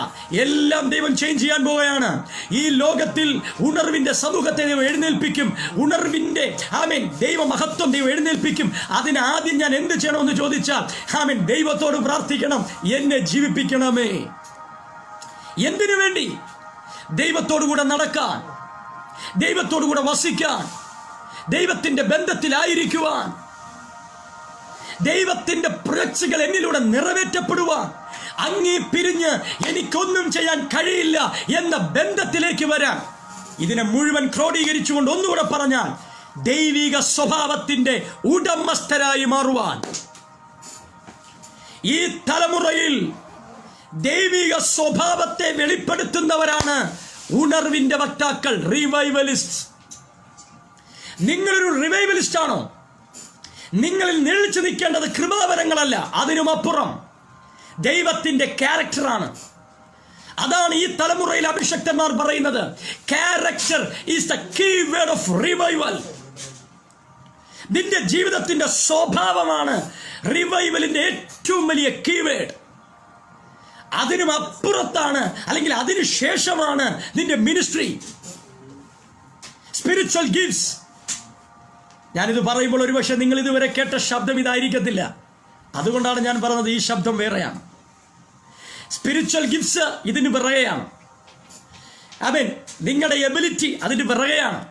എല്ലാം ദൈവം ചേഞ്ച് ചെയ്യാൻ പോവുകയാണ്. ഈ ലോകത്തിൽ ഉണർവിന്റെ സമൂഹത്തെ ദൈവം എഴുന്നേൽപ്പിക്കും. ഉണർവിന്റെ ദൈവമഹത്വം ദൈവം എഴുന്നേൽപ്പിക്കും. അതിനാദ്യം ഞാൻ എന്ത് ചെയ്യണമെന്ന് ചോദിച്ചാൽ, ദൈവത്തോട് പ്രാർത്ഥിക്കണം, എന്നെ ജീവിപ്പിക്കണമേ. എന്തിനു വേണ്ടി? ദൈവത്തോടു കൂടെ നടക്കാൻ, ദൈവത്തോടു കൂടെ വസിക്കാൻ, ദൈവത്തിന്റെ ബന്ധത്തിലായിരിക്കുവാൻ, ദൈവത്തിന്റെ പ്രൊജക്റ്റുകൾ എന്നിലൂടെ നിറവേറ്റപ്പെടുവാൻ, അങ്ങേ പിരിഞ്ഞ് എനിക്കൊന്നും ചെയ്യാൻ കഴിയില്ല എന്ന ബന്ധത്തിലേക്ക് വരാൻ. ഇതിനെ മുഴുവൻ ക്രോഡീകരിച്ചുകൊണ്ട് ഒന്നുകൂടെ പറഞ്ഞാൽ, ദൈവിക സ്വഭാവത്തിന്റെ ഉടമസ്ഥരായി മാറുവാൻ. ഈ തലമുറയിൽ ദൈവിക സ്വഭാവത്തെ വെളിപ്പെടുത്തുന്നവരാണ് ഉണർവിന്റെ വക്താക്കൾ, റിവൈവലിസ്റ്റ്. നിങ്ങളൊരു റിവൈവലിസ്റ്റ് ആണോ? നിങ്ങളിൽ നിഴലിച്ചു നിൽക്കേണ്ടത് കൃപാവരങ്ങളല്ല, അതിനുമപ്പുറം ദൈവത്തിന്റെ ക്യാരക്ടറാണ്. അതാണ് ഈ തലമുറയിൽ അഭിഷക്തന്മാർ പറയുന്നത്. Character is the key word of revival. നിന്റെ ജീവിതത്തിന്റെ സ്വഭാവമാണ് റിവൈവലിന്റെ ഏറ്റവും വലിയ കീവേഡ്. അതിനും അപ്പുറത്താണ്, അല്ലെങ്കിൽ അതിനു ശേഷമാണ് നിന്റെ മിനിസ്ട്രി, സ്പിരിച്വൽ ഗിഫ്റ്റ്സ്. ഞാനിത് പറയുമ്പോൾ ഒരുപക്ഷെ നിങ്ങൾ ഇതുവരെ കേട്ട ശബ്ദം ഇതായിരിക്കത്തില്ല. അതുകൊണ്ടാണ് ഞാൻ പറഞ്ഞത് ഈ ശബ്ദം വേറെയാണ്. സ്പിരിച്വൽ ഗിഫ്റ്റ്സ് ഇതിന് പിറകെയാണ്. നിങ്ങളുടെ എബിലിറ്റി അതിന് പിറകെയാണ്.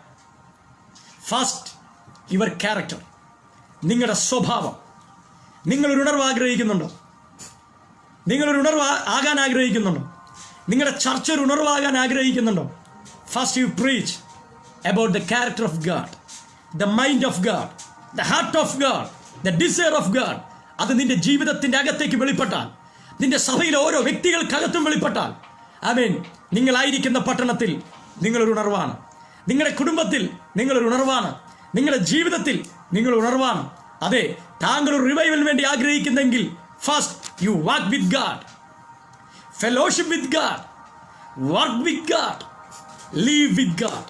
ഫസ്റ്റ് യുവർ ക്യാരക്ടർ, നിങ്ങളുടെ സ്വഭാവം. നിങ്ങളൊരു ഉണർവ് ആഗ്രഹിക്കുന്നുണ്ടോ? നിങ്ങളൊരു ഉണർവ് ആകാൻ ആഗ്രഹിക്കുന്നുണ്ടോ? നിങ്ങളുടെ ചർച്ച ഒരു ഉണർവാകാൻ ആഗ്രഹിക്കുന്നുണ്ടോ? First you preach, about the character of God, the mind of God, the heart of God, the desire of God, അത് നിന്റെ ജീവിതത്തിന്റെ അകത്തേക്ക് വെളിപ്പെട്ടാൽ, നിന്റെ സഭയിലെ ഓരോ വ്യക്തികൾക്കകത്തും വെളിപ്പെട്ടാൽ, ആമേൻ, നിങ്ങളായിരിക്കുന്ന പട്ടണത്തിൽ നിങ്ങളൊരു ഉണർവാണ്, നിങ്ങളുടെ കുടുംബത്തിൽ നിങ്ങളൊരു ഉണർവാണ്, നിങ്ങളുടെ ജീവിതത്തിൽ നിങ്ങൾ ഉണർവാണ്. അതെ, താങ്കൾ ഒരു റിവൈവൽ വേണ്ടി ആഗ്രഹിക്കുന്നെങ്കിൽ first you walk with God, fellowship with God, work with God, live with God.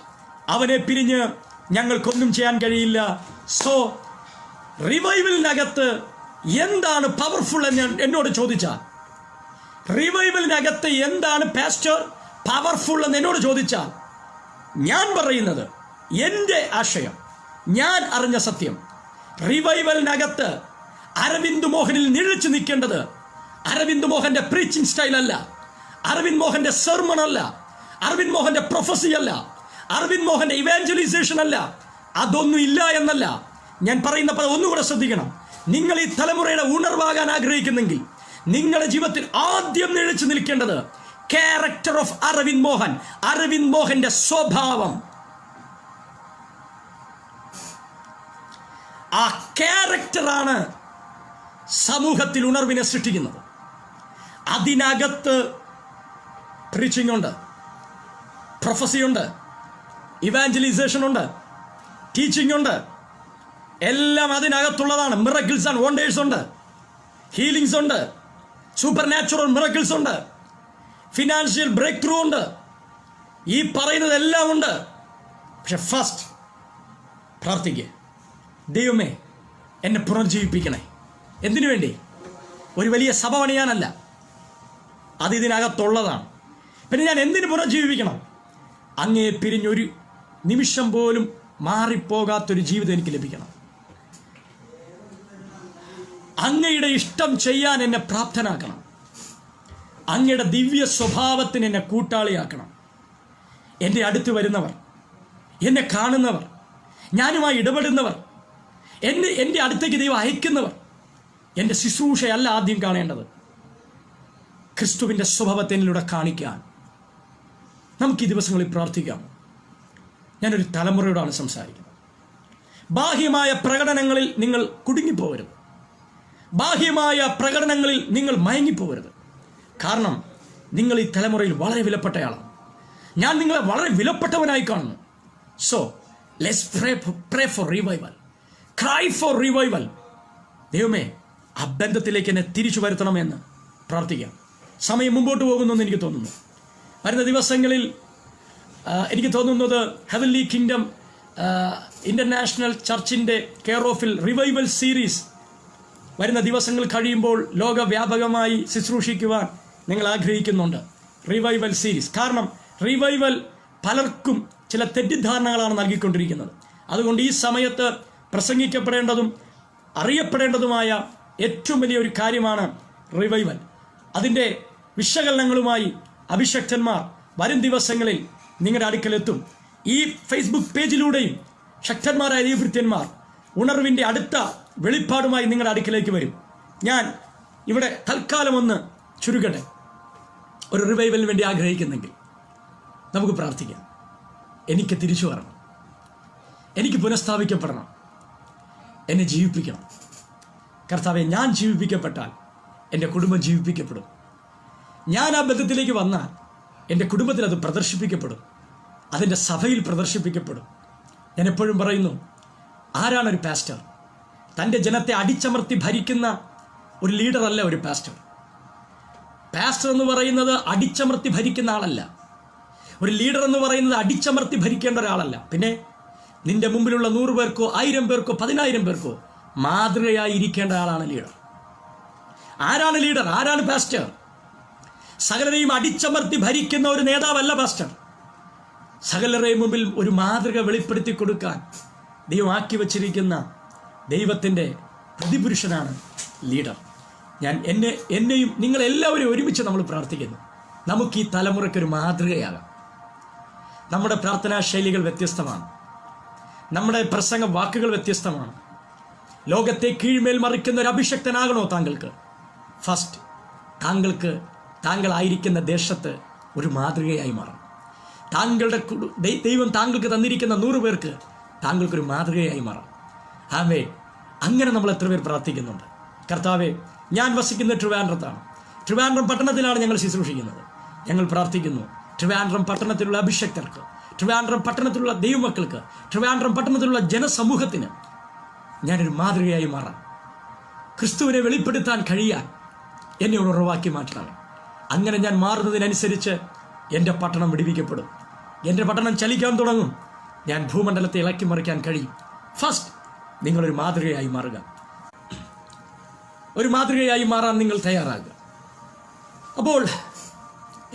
അവനെ പിരിഞ്ഞ് ഞങ്ങൾക്കൊന്നും ചെയ്യാൻ കഴിയില്ല. സോ റിവൈവലിനകത്ത് എന്താണ് പവർഫുൾ എന്ന് എന്നോട് ചോദിച്ചാൽ, റിവൈവലിനകത്ത് എന്താണ് പാസ്റ്റർ പവർഫുൾ എന്ന് എന്നോട് ചോദിച്ചാൽ, ഞാൻ പറയുന്നത് എൻ്റെ ആശയം, ഞാൻ അറിഞ്ഞ സത്യം, റിവൈവലിനകത്ത് അരവിന്ദ് മോഹനിൽ നിഴച്ചു നിൽക്കേണ്ടത് അരവിന്ദ് മോഹന്റെ പ്രീച്ചിങ് സ്റ്റൈൽ അല്ല, അരവിന്ദ് മോഹന്റെ സെർമൺ അല്ല, അരവിന്ദ് മോഹന്റെ പ്രൊഫസി അല്ല, അരവിന്ദ് മോഹന്റെ ഇവാഞ്ചലൈസേഷൻ അല്ല. അതൊന്നും ഇല്ല എന്നല്ല ഞാൻ പറയുന്ന പദം. ഒന്നുകൂടെ ശ്രദ്ധിക്കണം. നിങ്ങൾ ഈ തലമുറയുടെ ഉണർവാകാൻ ആഗ്രഹിക്കുന്നെങ്കിൽ നിങ്ങളുടെ ജീവിതത്തിൽ ആദ്യം നിഴച്ചു നിൽക്കേണ്ടത് ക്യാരക്ടർ ഓഫ് അരവിന്ദ് മോഹൻ, അരവിന്ദ് മോഹന്റെ സ്വഭാവം. ആ ക്യാരക്ടറാണ് സമൂഹത്തിൽ ഉണർവിനെ സൃഷ്ടിക്കുന്നത്. അതിനകത്ത് പ്രീച്ചിങ് ഉണ്ട്, പ്രൊഫസി ഉണ്ട്, ഇവാഞ്ചലൈസേഷൻ ഉണ്ട്, ടീച്ചിങ് ഉണ്ട്, എല്ലാം അതിനകത്തുള്ളതാണ്. മിറക്കിൾസ് ആൻഡ് വണ്ടേഴ്സ് ഉണ്ട്, ഹീലിംഗ്സ് ഉണ്ട്, സൂപ്പർ നാച്ചുറൽ മിറക്കിൾസ് ഉണ്ട്, ഫിനാൻഷ്യൽ ബ്രേക്ക് ത്രൂ ഉണ്ട്, ഈ പറയുന്നതെല്ലാം ഉണ്ട്. പക്ഷെ ഫസ്റ്റ് പ്രാർത്ഥിക്കുക, ദൈവമേ എന്നെ പുനർജീവിപ്പിക്കണേ. എന്തിനു വേണ്ടി? ഒരു വലിയ സഭ പണിയാനല്ല, അത് ഇതിനകത്തുള്ളതാണ്. പിന്നെ ഞാൻ എന്തിനു പുനർജീവിപ്പിക്കണം? അങ്ങേ പിരിഞ്ഞൊരു നിമിഷം പോലും മാറിപ്പോകാത്തൊരു ജീവിതം എനിക്ക് ലഭിക്കണം. അങ്ങയുടെ ഇഷ്ടം ചെയ്യാൻ എന്നെ പ്രാപ്തനാക്കണം. അങ്ങയുടെ ദിവ്യ സ്വഭാവത്തിന് എന്നെ കൂട്ടാളിയാക്കണം. എൻ്റെ അടുത്ത് വരുന്നവർ, എന്നെ കാണുന്നവർ, ഞാനുമായി ഇടപെടുന്നവർ, എൻ്റെ അടുത്തേക്ക് ദൈവം അയക്കുന്നവർ എൻ്റെ ശുശ്രൂഷയല്ല ആദ്യം കാണേണ്ടത്, ക്രിസ്തുവിൻ്റെ സ്വഭാവത്തിലൂടെ കാണിക്കാൻ നമുക്ക് ഈ ദിവസങ്ങളിൽ പ്രാർത്ഥിക്കാം. ഞാനൊരു തലമുറയോടാണ് സംസാരിക്കുന്നത്. ബാഹ്യമായ പ്രകടനങ്ങളിൽ നിങ്ങൾ കുടുങ്ങിപ്പോകരുത്, ബാഹ്യമായ പ്രകടനങ്ങളിൽ നിങ്ങൾ മയങ്ങിപ്പോകരുത്. കാരണം നിങ്ങൾ ഈ തലമുറയിൽ വളരെ വിലപ്പെട്ടയാളാണ്. ഞാൻ നിങ്ങളെ വളരെ വിലപ്പെട്ടവനായി കാണുന്നു. So let's pray for revival, cry for revival. ദൈവമേ, ആ ബന്ധത്തിലേക്ക് എന്നെ തിരിച്ചു വരുത്തണമെന്ന് പ്രാർത്ഥിക്കാം. സമയം മുമ്പോട്ട് പോകുന്നെന്ന് എനിക്ക് തോന്നുന്നു. വരുന്ന ദിവസങ്ങളിൽ എനിക്ക് തോന്നുന്നത് ഹെവൻലി കിങ്ഡം ഇൻ്റർനാഷണൽ ചർച്ചിൻ്റെ കെയർ ഓഫിൽ റിവൈവൽ സീരീസ് വരുന്ന ദിവസങ്ങൾ കഴിയുമ്പോൾ ലോകവ്യാപകമായി ശുശ്രൂഷിക്കുവാൻ നിങ്ങൾ ആഗ്രഹിക്കുന്നുണ്ട്. Revival series. കാരണം റിവൈവൽ പലർക്കും ചില തെറ്റിദ്ധാരണകളാണ് നൽകിക്കൊണ്ടിരിക്കുന്നത്. അതുകൊണ്ട് ഈ സമയത്ത് പ്രസംഗിക്കപ്പെടേണ്ടതും അറിയപ്പെടേണ്ടതുമായ ഏറ്റവും വലിയൊരു കാര്യമാണ് റിവൈവൽ. അതിൻ്റെ വിശകലനങ്ങളുമായി അഭിഷക്തന്മാർ വരും ദിവസങ്ങളിൽ നിങ്ങളുടെ അടുക്കലെത്തും. ഈ ഫേസ്ബുക്ക് പേജിലൂടെയും ശക്തന്മാരായ ദൈവഭൃത്യന്മാർ ഉണർവിൻ്റെ അടുത്ത വെളിപ്പാടുമായി നിങ്ങളുടെ അടുക്കലേക്ക് വരും. ഞാൻ ഇവിടെ തൽക്കാലം ഒന്ന് ചുരുക്കട്ടെ. ഒരു റിവൈവലിന് വേണ്ടി ആഗ്രഹിക്കുന്നെങ്കിൽ നമുക്ക് പ്രാർത്ഥിക്കാം. എനിക്ക് തിരിച്ചു വരണം, എനിക്ക് പുനഃസ്ഥാപിക്കപ്പെടണം, എന്നെ ജീവിപ്പിക്കണം. കർത്താവെ, ഞാൻ ജീവിപ്പിക്കപ്പെട്ടാൽ എൻ്റെ കുടുംബം ജീവിപ്പിക്കപ്പെടും. ഞാൻ ആ ബന്ധത്തിലേക്ക് വന്നാൽ എൻ്റെ കുടുംബത്തിൽ അത് പ്രദർശിപ്പിക്കപ്പെടും, അതിൻ്റെ സഭയിൽ പ്രദർശിപ്പിക്കപ്പെടും. ഞാൻ എപ്പോഴും പറയുന്നു, ആരാണ് ഒരു പാസ്റ്റർ? തൻ്റെ ജനത്തെ അടിച്ചമർത്തി ഭരിക്കുന്ന ഒരു ലീഡറല്ല ഒരു പാസ്റ്റർ. പാസ്റ്റർ എന്ന് പറയുന്നത് അടിച്ചമർത്തി ഭരിക്കുന്ന ആളല്ല. ഒരു ലീഡർ എന്ന് പറയുന്നത് അടിച്ചമർത്തി ഭരിക്കേണ്ട ഒരാളല്ല. പിന്നെ നിന്റെ മുമ്പിലുള്ള 100 പേർക്കോ 1000 പേർക്കോ 10,000 പേർക്കോ മാതൃകയായി ഇരിക്കേണ്ട ആളാണ് ലീഡർ. ആരാണ് ലീഡർ? ആരാണ് പാസ്റ്റർ? സകലരെയും അടിച്ചമർത്തി ഭരിക്കുന്ന ഒരു നേതാവല്ല പാസ്റ്റർ. സകലരെയും മുമ്പിൽ ഒരു മാതൃക വെളിപ്പെടുത്തി കൊടുക്കാൻ ദൈവമാക്കി വച്ചിരിക്കുന്ന ദൈവത്തിൻ്റെ പ്രതിപുരുഷനാണ് ലീഡർ. ഞാൻ എന്നെയും നിങ്ങളെല്ലാവരെയും ഒരുമിച്ച് നമ്മൾ പ്രാർത്ഥിക്കുന്നു. നമുക്ക് ഈ തലമുറയ്ക്കൊരു മാതൃകയാകാം. നമ്മുടെ പ്രാർത്ഥനാ ശൈലികൾ വ്യത്യസ്തമാണ്, നമ്മുടെ പ്രസംഗ വാക്കുകൾ വ്യത്യസ്തമാണ്. ലോകത്തെ കീഴ്മേൽ മറിക്കുന്ന ഒരു അഭിഷക്തനാകണോ താങ്കൾക്ക്? ഫസ്റ്റ് താങ്കളായിരിക്കുന്ന ദേശത്ത് ഒരു മാതൃകയായി മാറണം. ദൈവം താങ്കൾക്ക് തന്നിരിക്കുന്ന 100 പേർക്ക് താങ്കൾക്കൊരു മാതൃകയായി മാറാം. ആമേൻ. അങ്ങനെ നമ്മൾ എത്ര പേർ പ്രാർത്ഥിക്കുന്നുണ്ട്? കർത്താവേ, ഞാൻ വസിക്കുന്ന ട്രിവാൻഡ്രത്താണ്. ട്രിവാൻഡ്രം പട്ടണത്തിലാണ് ഞങ്ങൾ ശുശ്രൂഷിക്കുന്നത്. ഞങ്ങൾ പ്രാർത്ഥിക്കുന്നു ട്രിവാൻഡ്രം പട്ടണത്തിലുള്ള അഭിഷക്തർക്ക്, ട്രിവാൻഡ്രം പട്ടണത്തിലുള്ള ദൈവമക്കൾക്ക്, ട്രിവാൻഡ്രം പട്ടണത്തിലുള്ള ജനസമൂഹത്തിന് ഞാനൊരു മാതൃകയായി മാറാം. ക്രിസ്തുവിനെ വെളിപ്പെടുത്താൻ കഴിയാൻ എന്നെ ഉറവാക്കി മാറ്റണം. അങ്ങനെ ഞാൻ മാറുന്നതിനനുസരിച്ച് എൻ്റെ പട്ടണം വിടുവിക്കപ്പെടും. എൻ്റെ പട്ടണം ചലിക്കാൻ തുടങ്ങും. ഞാൻ ഭൂമണ്ഡലത്തെ ഇളക്കി മറിക്കാൻ കഴിയും. ഫസ്റ്റ് നിങ്ങളൊരു മാതൃകയായി മാറുക. ഒരു മാതൃകയായി മാറാൻ നിങ്ങൾ തയ്യാറാകുക. അപ്പോൾ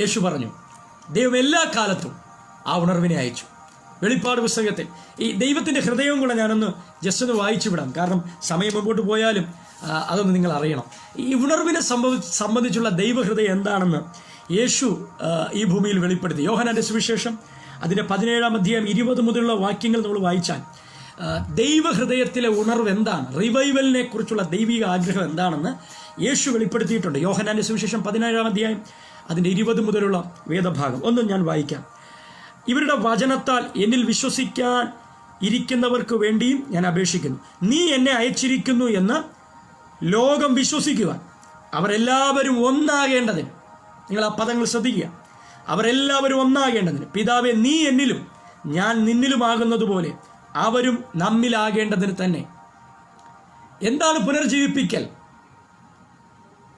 യേശു പറഞ്ഞു, ദൈവം എല്ലാ കാലത്തും ആ ഉണർവിനെ അയച്ചു. വെളിപ്പാട് പുസ്തകത്തിൽ ഈ ദൈവത്തിൻ്റെ ഹൃദയവും കൂടെ ഞാനൊന്ന് ജസ്റ്റ് ഒന്ന് വായിച്ചു വിടാം. കാരണം സമയം മുമ്പോട്ട് പോയാലും അതൊന്ന് നിങ്ങൾ അറിയണം. ഈ ഉണർവിനെ സംബന്ധിച്ചുള്ള ദൈവഹൃദയം എന്താണെന്ന് യേശു ഈ ഭൂമിയിൽ വെളിപ്പെടുത്തി. യോഹന്നാന്റെ സുവിശേഷം അതിൻ്റെ 17-ാം അധ്യായം 20 മുതലുള്ള വാക്യങ്ങൾ നമ്മൾ വായിച്ചാൽ ദൈവഹൃദയത്തിലെ ഉണർവ് എന്താണ്, റിവൈവലിനെ കുറിച്ചുള്ള ദൈവിക ആഗ്രഹം എന്താണെന്ന് യേശു വെളിപ്പെടുത്തിയിട്ടുണ്ട്. യോഹന്നാന്റെ സുവിശേഷം 17-ാം അധ്യായം അതിൻ്റെ 20 മുതലുള്ള വേദഭാഗം ഒന്നും ഞാൻ വായിക്കാം. ഇവരുടെ വചനത്താൽ എന്നിൽ വിശ്വസിക്കാൻ ഇരിക്കുന്നവർക്ക് വേണ്ടിയും ഞാൻ അപേക്ഷിക്കുന്നു. നീ എന്നെ അയച്ചിരിക്കുന്നു എന്ന് ലോകം വിശ്വസിക്കുവാൻ അവരെല്ലാവരും ഒന്നാകേണ്ടതിന്. നിങ്ങൾ ആ പദങ്ങൾ ശ്രദ്ധിക്കുക. അവരെല്ലാവരും ഒന്നാകേണ്ടതിന്. പിതാവേ, നീ എന്നിലും ഞാൻ നിന്നിലുമാകുന്നത് പോലെ അവരും നമ്മിലാകേണ്ടതിന് തന്നെ. എന്താണ് പുനർജീവിപ്പിക്കൽ?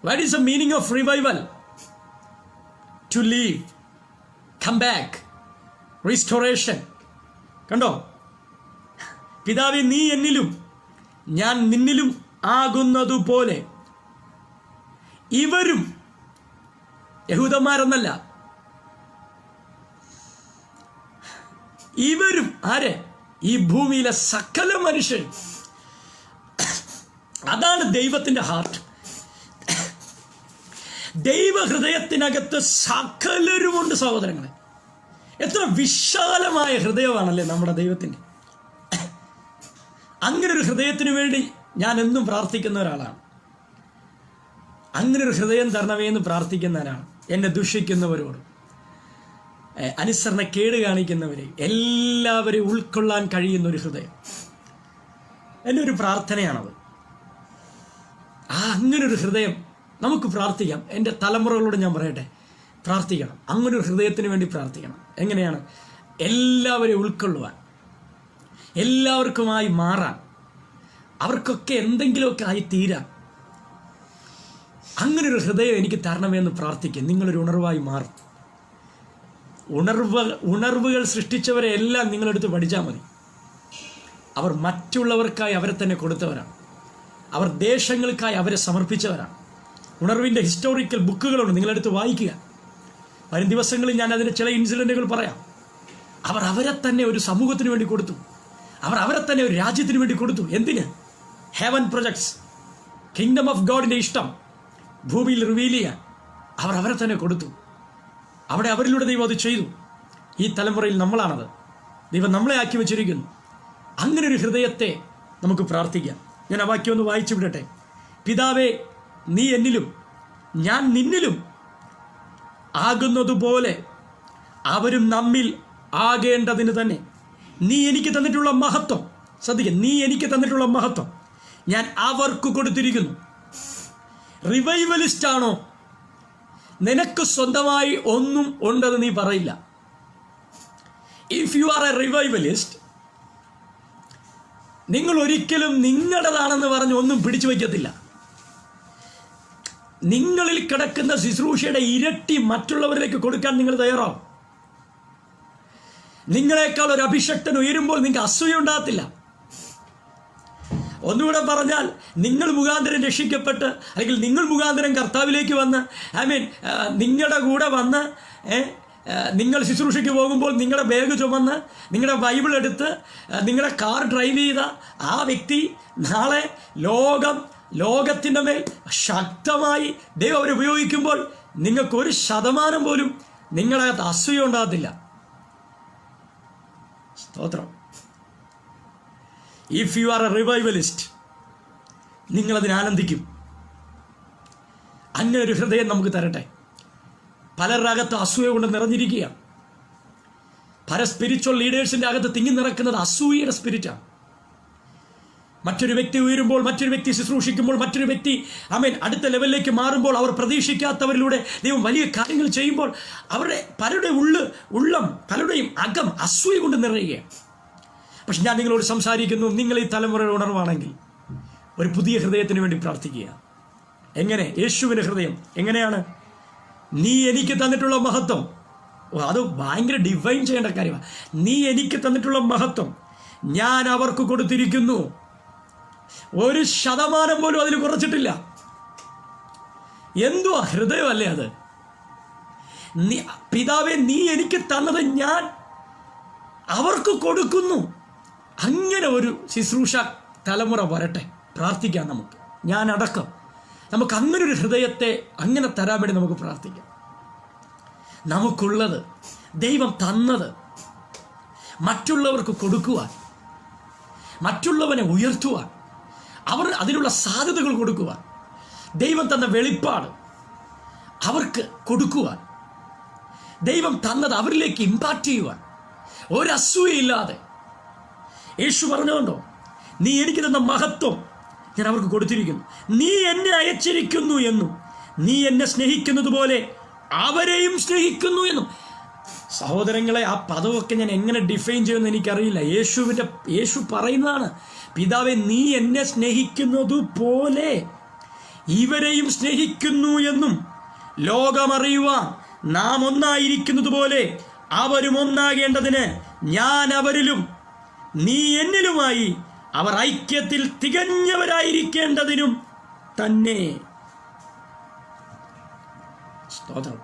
What is the meaning of revival? To live, come back, restoration. കണ്ടോ? പിതാവേ, നീ എന്നിലും ഞാൻ നിന്നിലും ആകുന്നതുപോലെ ഇവരും, യഹൂദന്മാരെന്നല്ല, ഇവരും ആരെ? ഈ ഭൂമിയിലെ സകല മനുഷ്യരും. അതാണ് ദൈവത്തിന്റെ ഹാർട്ട്. ദൈവഹൃദയത്തിനകത്ത് സകലരുമുണ്ട് സഹോദരങ്ങളെ. എത്ര വിശാലമായ ഹൃദയമാണല്ലേ നമ്മുടെ ദൈവത്തിൻ്റെ. അങ്ങനൊരു ഹൃദയത്തിന് വേണ്ടി ഞാൻ എന്നും പ്രാർത്ഥിക്കുന്ന ഒരാളാണ്. അങ്ങനൊരു ഹൃദയം തരണമേ എന്ന് പ്രാർത്ഥിക്കുന്ന ഒരാളാണ്. എന്നെ ദുഷിക്കുന്നവരോട്, അനുസരണ കേട് കാണിക്കുന്നവരെ എല്ലാവരെയും ഉൾക്കൊള്ളാൻ കഴിയുന്ന ഒരു ഹൃദയം എൻ്റെ ഒരു പ്രാർത്ഥനയാണത്. അങ്ങനൊരു ഹൃദയം നമുക്ക് പ്രാർത്ഥിക്കാം. എൻ്റെ തലമുറകളോട് ഞാൻ പറയട്ടെ, പ്രാർത്ഥിക്കണം. അങ്ങനൊരു ഹൃദയത്തിന് വേണ്ടി പ്രാർത്ഥിക്കണം. എങ്ങനെയാണ്? എല്ലാവരെയും ഉൾക്കൊള്ളുവാൻ, എല്ലാവർക്കുമായി മാറാൻ, അവർക്കൊക്കെ എന്തെങ്കിലുമൊക്കെ ആയി തീരാൻ. അങ്ങനൊരു ഹൃദയം എനിക്ക് തരണമെന്ന് പ്രാർത്ഥിക്കും. നിങ്ങളൊരു ഉണർവായി മാറും. ഉണർവുകൾ സൃഷ്ടിച്ചവരെ എല്ലാം നിങ്ങളെടുത്ത് പഠിച്ചാൽ മതി. അവർ മറ്റുള്ളവർക്കായി അവരെ തന്നെ കൊടുത്തവരാണ്. അവർ ദേശങ്ങൾക്കായി അവരെ സമർപ്പിച്ചവരാണ്. ഉണർവിൻ്റെ ഹിസ്റ്റോറിക്കൽ ബുക്കുകളുണ്ട്, നിങ്ങളെടുത്ത് വായിക്കുക. വരും ദിവസങ്ങളിൽ ഞാൻ അതിൻ്റെ ചില ഇൻസിഡൻറ്റുകൾ പറയാം. അവർ അവരെ തന്നെ ഒരു സമൂഹത്തിന് വേണ്ടി കൊടുത്തു. അവർ അവരെ തന്നെ ഒരു രാജ്യത്തിന് വേണ്ടി കൊടുത്തു. എന്തിന്? ഹെവൻ പ്രൊജക്ട്സ്, കിങ്ഡം ഓഫ് ഗോഡിൻ്റെ ഇഷ്ടം ഭൂമിയിൽ റിവീൽ ചെയ്യാൻ അവർ അവരെ തന്നെ കൊടുത്തു. അവിടെ അവരിലൂടെ ദൈവം അത് ചെയ്തു. ഈ തലമുറയിൽ നമ്മളാണത്. ദൈവം നമ്മളെ ആക്കി വെച്ചിരിക്കുന്നു. അങ്ങനെ ഒരു ഹൃദയത്തെ നമുക്ക് പ്രാർത്ഥിക്കാം. ഞാൻ ആ വാക്യം ഒന്ന് വായിച്ചു വിടട്ടെ. പിതാവേ, നീ എന്നിലും ഞാൻ നിന്നിലും ആകുന്നതുപോലെ അവരും നമ്മിൽ ആകേണ്ടതിന് തന്നെ. നീ എനിക്ക് തന്നിട്ടുള്ള മഹത്വം, ശ്രദ്ധിക്കുക, നീ എനിക്ക് തന്നിട്ടുള്ള മഹത്വം ഞാൻ അവർക്ക് കൊടുത്തിരിക്കുന്നു. റിവൈവലിസ്റ്റ് ആണോ? നിനക്ക് സ്വന്തമായി ഒന്നും ഉണ്ടെന്ന് നീ പറയില്ല. If you are a revivalist, നിങ്ങൾ ഒരിക്കലും നിങ്ങളുടേതാണെന്ന് പറഞ്ഞ് ഒന്നും പിടിച്ചു വയ്ക്കത്തില്ല. നിങ്ങളിൽ കിടക്കുന്ന ശുശ്രൂഷയുടെ ഇരട്ടി മറ്റുള്ളവരിലേക്ക് കൊടുക്കാൻ നിങ്ങൾ തയ്യാറാവും. നിങ്ങളെക്കാൾ ഒരു അഭിഷക്തൻ ഉയരുമ്പോൾ നിങ്ങൾക്ക് അസൂയ ഉണ്ടാകത്തില്ല. ഒന്നുകൂടെ പറഞ്ഞാൽ, നിങ്ങൾ മുഖാന്തരം രക്ഷിക്കപ്പെട്ട്, അല്ലെങ്കിൽ നിങ്ങൾ മുഖാന്തരം കർത്താവിലേക്ക് വന്ന്, നിങ്ങളുടെ കൂടെ വന്ന് നിങ്ങൾ ശുശ്രൂഷയ്ക്ക് പോകുമ്പോൾ നിങ്ങളുടെ ബാഗ് ചുമന്ന്, നിങ്ങളുടെ ബൈബിൾ എടുത്ത്, നിങ്ങളുടെ കാർ ഡ്രൈവ് ചെയ്ത ആ വ്യക്തി നാളെ ലോകത്തിൻ്റെ മേൽ ശക്തമായി ദൈവം അവരെ ഉപയോഗിക്കുമ്പോൾ നിങ്ങൾക്ക് 1% പോലും നിങ്ങളകത്ത് അസൂയ ഉണ്ടാകത്തില്ല. സ്തോത്രം. If you are a revivalist, നിങ്ങളതിന് ആനന്ദിക്കും. അങ്ങനെ ഒരു ഹൃദയം നമുക്ക് തരട്ടെ. പലരുടെ അകത്ത് അസൂയ കൊണ്ട് നിറഞ്ഞിരിക്കുക. പല സ്പിരിച്വൽ ലീഡേഴ്സിൻ്റെ അകത്ത് തിങ്ങി നിറക്കുന്നത് അസൂയയുടെ സ്പിരിറ്റാണ്. മറ്റൊരു വ്യക്തി ഉയരുമ്പോൾ, മറ്റൊരു വ്യക്തി ശുശ്രൂഷിക്കുമ്പോൾ, മറ്റൊരു വ്യക്തി അടുത്ത ലെവലിലേക്ക് മാറുമ്പോൾ, അവർ പ്രതീക്ഷിക്കാത്തവരിലൂടെ ദൈവം വലിയ കാര്യങ്ങൾ ചെയ്യുമ്പോൾ അവരുടെ പലരുടെയും അകം അസൂയ കൊണ്ട് നിറയുകയാണ്. പക്ഷെ ഞാൻ നിങ്ങളോട് സംസാരിക്കുന്നു, നിങ്ങൾ ഈ തലമുറയുടെ ഉണർവാണെങ്കിൽ ഒരു പുതിയ ഹൃദയത്തിന് വേണ്ടി പ്രാർത്ഥിക്കുക. എങ്ങനെ? യേശുവിൻ്റെ ഹൃദയം എങ്ങനെയാണ്? നീ എനിക്ക് തന്നിട്ടുള്ള മഹത്വം, അത് ഭയങ്കര ഡിവൈൻ ചെയ്യേണ്ട കാര്യമാണ്. നീ എനിക്ക് തന്നിട്ടുള്ള മഹത്വം ഞാൻ അവർക്ക് കൊടുത്തിരിക്കുന്നു. 1% പോലും അതിൽ കുറച്ചിട്ടില്ല. എന്തുവാ ഹൃദയമല്ലേ അത്? പിതാവേ, നീ എനിക്ക് തന്നത് ഞാൻ അവർക്ക് കൊടുക്കുന്നു. അങ്ങനെ ഒരു ശുശ്രൂഷ തലമുറ വരട്ടെ. പ്രാർത്ഥിക്കാം നമുക്ക്, ഞാൻ അടക്കം. നമുക്ക് അങ്ങനെ ഒരു ഹൃദയത്തെ അങ്ങനെ തരാൻ വേണ്ടി നമുക്ക് പ്രാർത്ഥിക്കാം. നമുക്കുള്ളത്, ദൈവം തന്നത് മറ്റുള്ളവർക്ക് കൊടുക്കുവാൻ, മറ്റുള്ളവനെ ഉയർത്തുവാൻ, അതിനുള്ള സാധ്യതകൾ കൊടുക്കുവാൻ, ദൈവം തന്ന വെളിപ്പാട് അവർക്ക് കൊടുക്കുവാൻ, ദൈവം തന്നത് അവരിലേക്ക് ഇമ്പാക്റ്റ് ചെയ്യുവാൻ ഒരസൂയയില്ലാതെ. യേശു പറഞ്ഞുകൊണ്ടോ, നീ എനിക്ക് തന്ന മഹത്വം ഞാൻ അവർക്ക് കൊടുത്തിരിക്കുന്നു. നീ എന്നെ അയച്ചിരിക്കുന്നു എന്നും നീ എന്നെ സ്നേഹിക്കുന്നത് പോലെ അവരെയും സ്നേഹിക്കുന്നു എന്നും. സഹോദരങ്ങളെ, ആ പദമൊക്കെ ഞാൻ എങ്ങനെ ഡിഫൈൻ ചെയ്യുമെന്ന് എനിക്കറിയില്ല. യേശു പറയുന്നതാണ്, പിതാവേ, നീ എന്നെ സ്നേഹിക്കുന്നത് പോലെ ഇവരെയും സ്നേഹിക്കുന്നു എന്നും ലോകമറിയുവാൻ നാം ഒന്നായിരിക്കുന്നത് പോലെ അവരും ഒന്നാകേണ്ടതിന് ഞാൻ അവരിലും നീ എന്നിലുമായി അവർ ഐക്യത്തിൽ തികഞ്ഞവരായിരിക്കേണ്ടതിനും തന്നെ. സ്തോത്രം.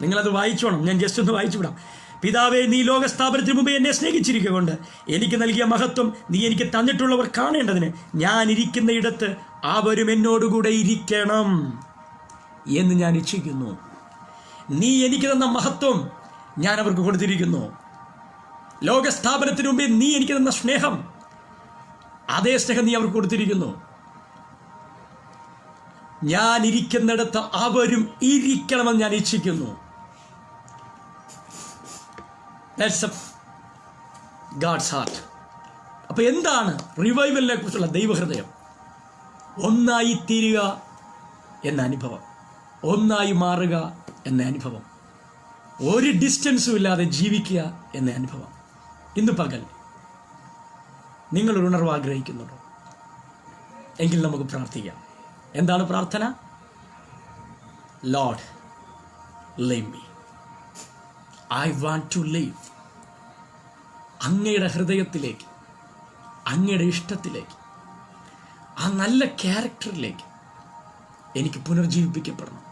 നിങ്ങളത് വായിച്ചോണം. ഞാൻ ജസ്റ്റ് ഒന്ന് വായിച്ചു വിടാം. പിതാവേ, നീ ലോകസ്ഥാപനത്തിന് മുമ്പേ എന്നെ സ്നേഹിച്ചിരിക്കൊണ്ട് എനിക്ക് നൽകിയ മഹത്വം നീ എനിക്ക് തന്നിട്ടുള്ളവർ കാണേണ്ടതിന് ഞാൻ ഇരിക്കുന്ന ഇടത്ത് അവരും എന്നോടുകൂടെ ഇരിക്കണം എന്ന് ഞാൻ ഇച്ഛിക്കുന്നു. നീ എനിക്ക് തന്ന മഹത്വം ഞാൻ അവർക്ക് കൊടുത്തിരിക്കുന്നു. ലോകസ്ഥാപനത്തിന് മുമ്പേ നീ എനിക്ക് തന്ന സ്നേഹം, അതേ സ്നേഹം നീ അവർക്ക് കൊടുത്തിരിക്കുന്നു. ഞാൻ ഇരിക്കുന്നിടത്ത് അവരും ഇരിക്കണമെന്ന് ഞാൻ ഇച്ഛിക്കുന്നു. That's a God's heart. അപ്പൊ എന്താണ് റിവൈവലിനെ കുറിച്ചുള്ള ദൈവഹൃദയം? ഒന്നായി തീരുക എന്ന അനുഭവം, ഒന്നായി മാറുക എന്ന അനുഭവം, ഒരു ഡിസ്റ്റൻസും ഇല്ലാതെ ജീവിക്കുക എന്ന അനുഭവം. ഇന്ന് പകൽ നിങ്ങളൊരു ഉണർവ് ആഗ്രഹിക്കുന്നുണ്ടോ? എങ്കിൽ നമുക്ക് പ്രാർത്ഥിക്കാം. എന്താണ് പ്രാർത്ഥന? Lord, leave me. I want to live. അങ്ങയുടെ ഹൃദയത്തിലേക്ക്, അങ്ങയുടെ ഇഷ്ടത്തിലേക്ക്, ആ നല്ല ക്യാരക്ടറിലേക്ക് എനിക്ക് പുനർജീവിപ്പിക്കപ്പെടണം.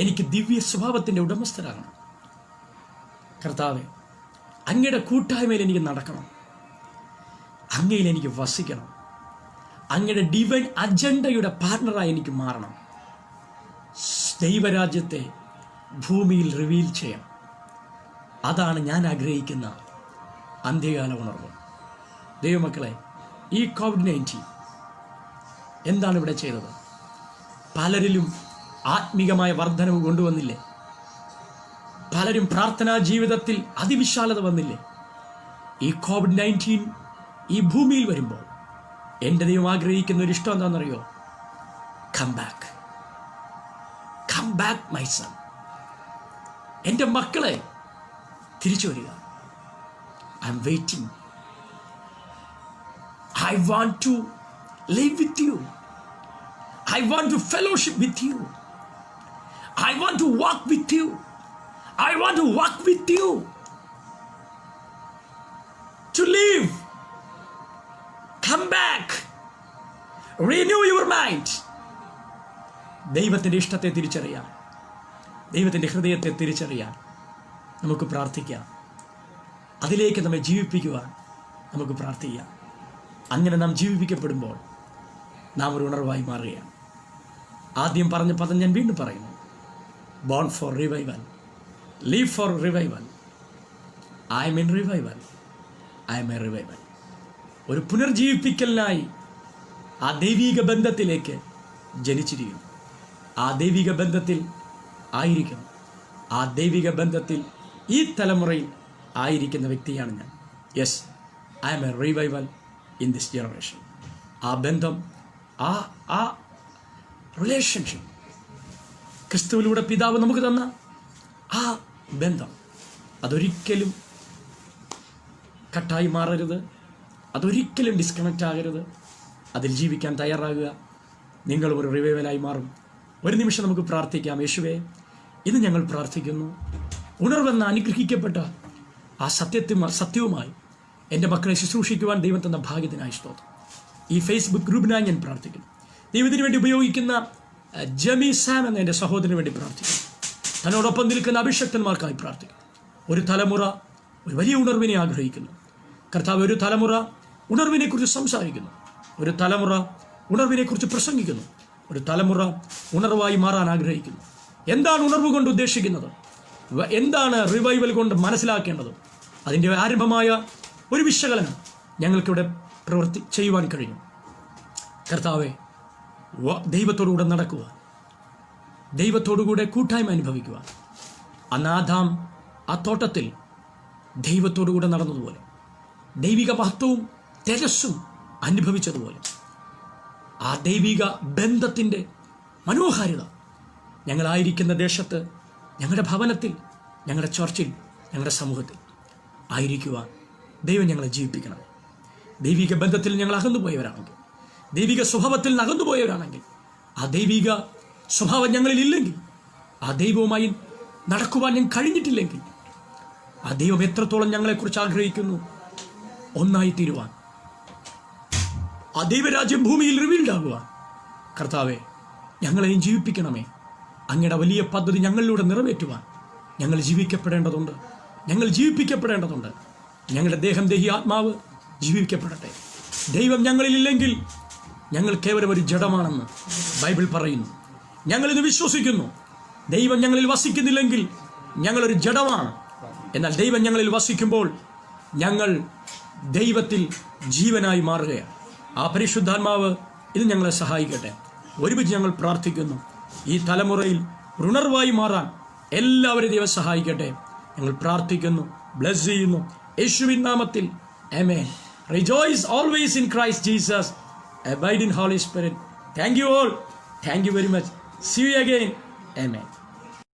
എനിക്ക് ദിവ്യ സ്വഭാവത്തിൻ്റെ ഉടമസ്ഥരാകണം. കർത്താവേ, അങ്ങയുടെ കൂട്ടായ്മയിൽ എനിക്ക് നടക്കണം. അങ്ങയിൽ എനിക്ക് വസിക്കണം. അങ്ങയുടെ ഡിവൈൻ അജണ്ടയുടെ പാർട്ണറായി എനിക്ക് മാറണം. ദൈവരാജ്യത്തെ ഭൂമിയിൽ റിവീൽ ചെയ്യണം. അതാണ് ഞാൻ ആഗ്രഹിക്കുന്ന അന്ത്യകാല ഉണർവ്. ദൈവമക്കളെ, ഈ COVID-19 എന്താണ് ഇവിടെ ചെയ്തത്? പലരിലും ആത്മീകമായ വർധനവ് കൊണ്ടുവന്നില്ലേ? പലരും പ്രാർത്ഥനാ ജീവിതത്തിൽ അതിവിശാലത വന്നില്ലേ? ഈ COVID-19 ഈ ഭൂമിയിൽ വരുമ്പോൾ എൻ്റെ ദൈവം ആഗ്രഹിക്കുന്ന ഒരു ഇഷ്ടം എന്താണെന്നറിയോ? Come back, come back my son. എൻ്റെ മക്കളെ, തിരിച്ചു വരിക. I am waiting. I want to live with you. I want to fellowship with you. I want to walk with you. I want to walk with you. To live. Come back. Renew your mind. ദൈവത്തിൻ്റെ ഇഷ്ടത്തെ തിരിച്ചറിയാൻ, ദൈവത്തിൻ്റെ ഹൃദയത്തെ തിരിച്ചറിയാൻ നമുക്ക് പ്രാർത്ഥിക്കാം. അതിലേക്ക് നമ്മെ ജീവിപ്പിക്കുവാൻ നമുക്ക് പ്രാർത്ഥിക്കാം. അങ്ങനെ നാം ജീവിപ്പിക്കപ്പെടുമ്പോൾ നാം ഒരു ഉണർവായി മാറുകയാണ്. ആദ്യം പറഞ്ഞ പദം ഞാൻ വീണ്ടും പറയുന്നു. Born for revival, live for revival. I M in revival, I M a revival. ഒരു പുനർജീവിപ്പിക്കലിനായി ആ ദൈവിക ബന്ധത്തിലേക്ക് ജനിച്ചിരിക്കുന്നു. ആ ദൈവിക ബന്ധത്തിൽ ആയിരിക്കണം. ആ ദൈവിക ബന്ധത്തിൽ ഈ തലമുറയിൽ ആയിരിക്കുന്ന വ്യക്തിയാണ് ഞാൻ. Yes, I am a revival in this generation. ആ ബന്ധം, ആ റിലേഷൻഷിപ്പ്, ക്രിസ്തുവിലൂടെ പിതാവ് നമുക്ക് തന്ന ആ ബന്ധം അതൊരിക്കലും കട്ടായി മാറരുത്, അതൊരിക്കലും ഡിസ്കണക്റ്റ് ആകരുത്. അതിൽ ജീവിക്കാൻ തയ്യാറാകുക. നിങ്ങൾ ഒരു റിവൈവലായി മാറും. ഒരു നിമിഷം നമുക്ക് പ്രാർത്ഥിക്കാം. യേശുവേ, ഇന്ന് ഞങ്ങൾ പ്രാർത്ഥിക്കുന്നു, ഉണർവെന്ന അനുഗ്രഹിക്കപ്പെട്ട ആ സത്യവുമായി എൻ്റെ മക്കളെ ശുശ്രൂഷിക്കുവാൻ ദൈവം തന്ന ഭാഗ്യത്തിനായി സ്തോത്രം. ഈ ഫേസ്ബുക്ക് ഗ്രൂപ്പിനായി ഞാൻ പ്രാർത്ഥിക്കുന്നു. ദൈവത്തിന് വേണ്ടി ഉപയോഗിക്കുന്ന ജമി സാം എന്ന എൻ്റെ സഹോദരന് വേണ്ടി പ്രാർത്ഥിക്കുന്നു. തന്നോടൊപ്പം നിൽക്കുന്ന അഭിഷക്തന്മാർക്കായി പ്രാർത്ഥിക്കുന്നു. ഒരു തലമുറ ഒരു വലിയ ഉണർവിനെ ആഗ്രഹിക്കുന്നു. കർത്താവ്, ഒരു തലമുറ ഉണർവിനെക്കുറിച്ച് സംസാരിക്കുന്നു. ഒരു തലമുറ ഉണർവിനെക്കുറിച്ച് പ്രസംഗിക്കുന്നു. ഒരു തലമുറ ഉണർവായി മാറാൻ ആഗ്രഹിക്കുന്നു. എന്താണ് ഉണർവ് കൊണ്ട് ഉദ്ദേശിക്കുന്നത്? എന്താണ് റിവൈവൽ കൊണ്ട് മനസ്സിലാക്കേണ്ടത്? അതിൻ്റെ ആരംഭമായ ഒരു വിശകലനം ഞങ്ങൾക്കിവിടെ ചെയ്യുവാൻ കഴിയും. കർത്താവെ, ദൈവത്തോടുകൂടെ നടക്കുക, ദൈവത്തോടുകൂടെ കൂട്ടായ്മ അനുഭവിക്കുക. അന്ന് ആദാം ആ തോട്ടത്തിൽ ദൈവത്തോടുകൂടെ നടന്നതുപോലെ, ദൈവിക മഹത്വവും തേജസ്സും അനുഭവിച്ചതുപോലെ, ആ ദൈവിക ബന്ധത്തിൻ്റെ മനോഹാരിത ഞങ്ങളായിരിക്കുന്ന ദേശത്ത്, ഞങ്ങളുടെ ഭവനത്തിൽ, ഞങ്ങളുടെ ചർച്ചിൽ, ഞങ്ങളുടെ സമൂഹത്തിൽ ആയിരിക്കുവാൻ ദൈവം ഞങ്ങളെ ജീവിപ്പിക്കണം. ദൈവിക ബന്ധത്തിൽ ഞങ്ങൾ അകന്നുപോയവരാണെങ്കിൽ, ദൈവിക സ്വഭാവത്തിൽ നിന്ന് അകന്നുപോയവരാണെങ്കിൽ, ആ ദൈവിക സ്വഭാവം ഞങ്ങളിൽ ഇല്ലെങ്കിൽ, ആ ദൈവവുമായി നടക്കുവാൻ ഞങ്ങൾ കഴിഞ്ഞിട്ടില്ലെങ്കിൽ, ആ ദൈവം എത്രത്തോളം ഞങ്ങളെക്കുറിച്ച് ആഗ്രഹിക്കുന്നു ഒന്നായി തീരുവാൻ, ആ ദൈവരാജ്യം ഭൂമിയിൽ റിവീൽഡ് ആകുവാൻ, കർത്താവെ ഞങ്ങളെയും ജീവിപ്പിക്കണമേ. അങ്ങയുടെ വലിയ പദ്ധതി ഞങ്ങളിലൂടെ നിറവേറ്റുവാൻ ഞങ്ങൾ ജീവിക്കപ്പെടേണ്ടതുണ്ട്, ഞങ്ങൾ ജീവിപ്പിക്കപ്പെടേണ്ടതുണ്ട്. ഞങ്ങളുടെ ദേഹം, ദേഹി, ആത്മാവ് ജീവിക്കപ്പെടട്ടെ. ദൈവം ഞങ്ങളിലില്ലെങ്കിൽ ഞങ്ങൾ കേവലം ഒരു ജഡമാണെന്ന് ബൈബിൾ പറയുന്നു. ഞങ്ങളിത് വിശ്വസിക്കുന്നു. ദൈവം ഞങ്ങളിൽ വസിക്കുന്നില്ലെങ്കിൽ ഞങ്ങളൊരു ജഡമാണ്. എന്നാൽ ദൈവം ഞങ്ങളിൽ വസിക്കുമ്പോൾ ഞങ്ങൾ ദൈവത്തിൽ ജീവനായി മാറുകയാണ്. ആ പരിശുദ്ധാത്മാവ് ഇത് ഞങ്ങളെ സഹായിക്കട്ടെ. ഒരുമിച്ച് ഞങ്ങൾ പ്രാർത്ഥിക്കുന്നു. ഈ തലമുറയിൽ ഉണർവായി മാറാൻ എല്ലാവരും ദൈവം സഹായിക്കട്ടെ. ഞങ്ങൾ പ്രാർത്ഥിക്കുന്നു, ബ്ലെസ് ചെയ്യുന്നു, യേശുവിൻ നാമത്തിൽ. ആമേൻ. Rejoice always in Christ Jesus. Abide in Holy Spirit. Thank you all. Thank you very much. See you again. Amen.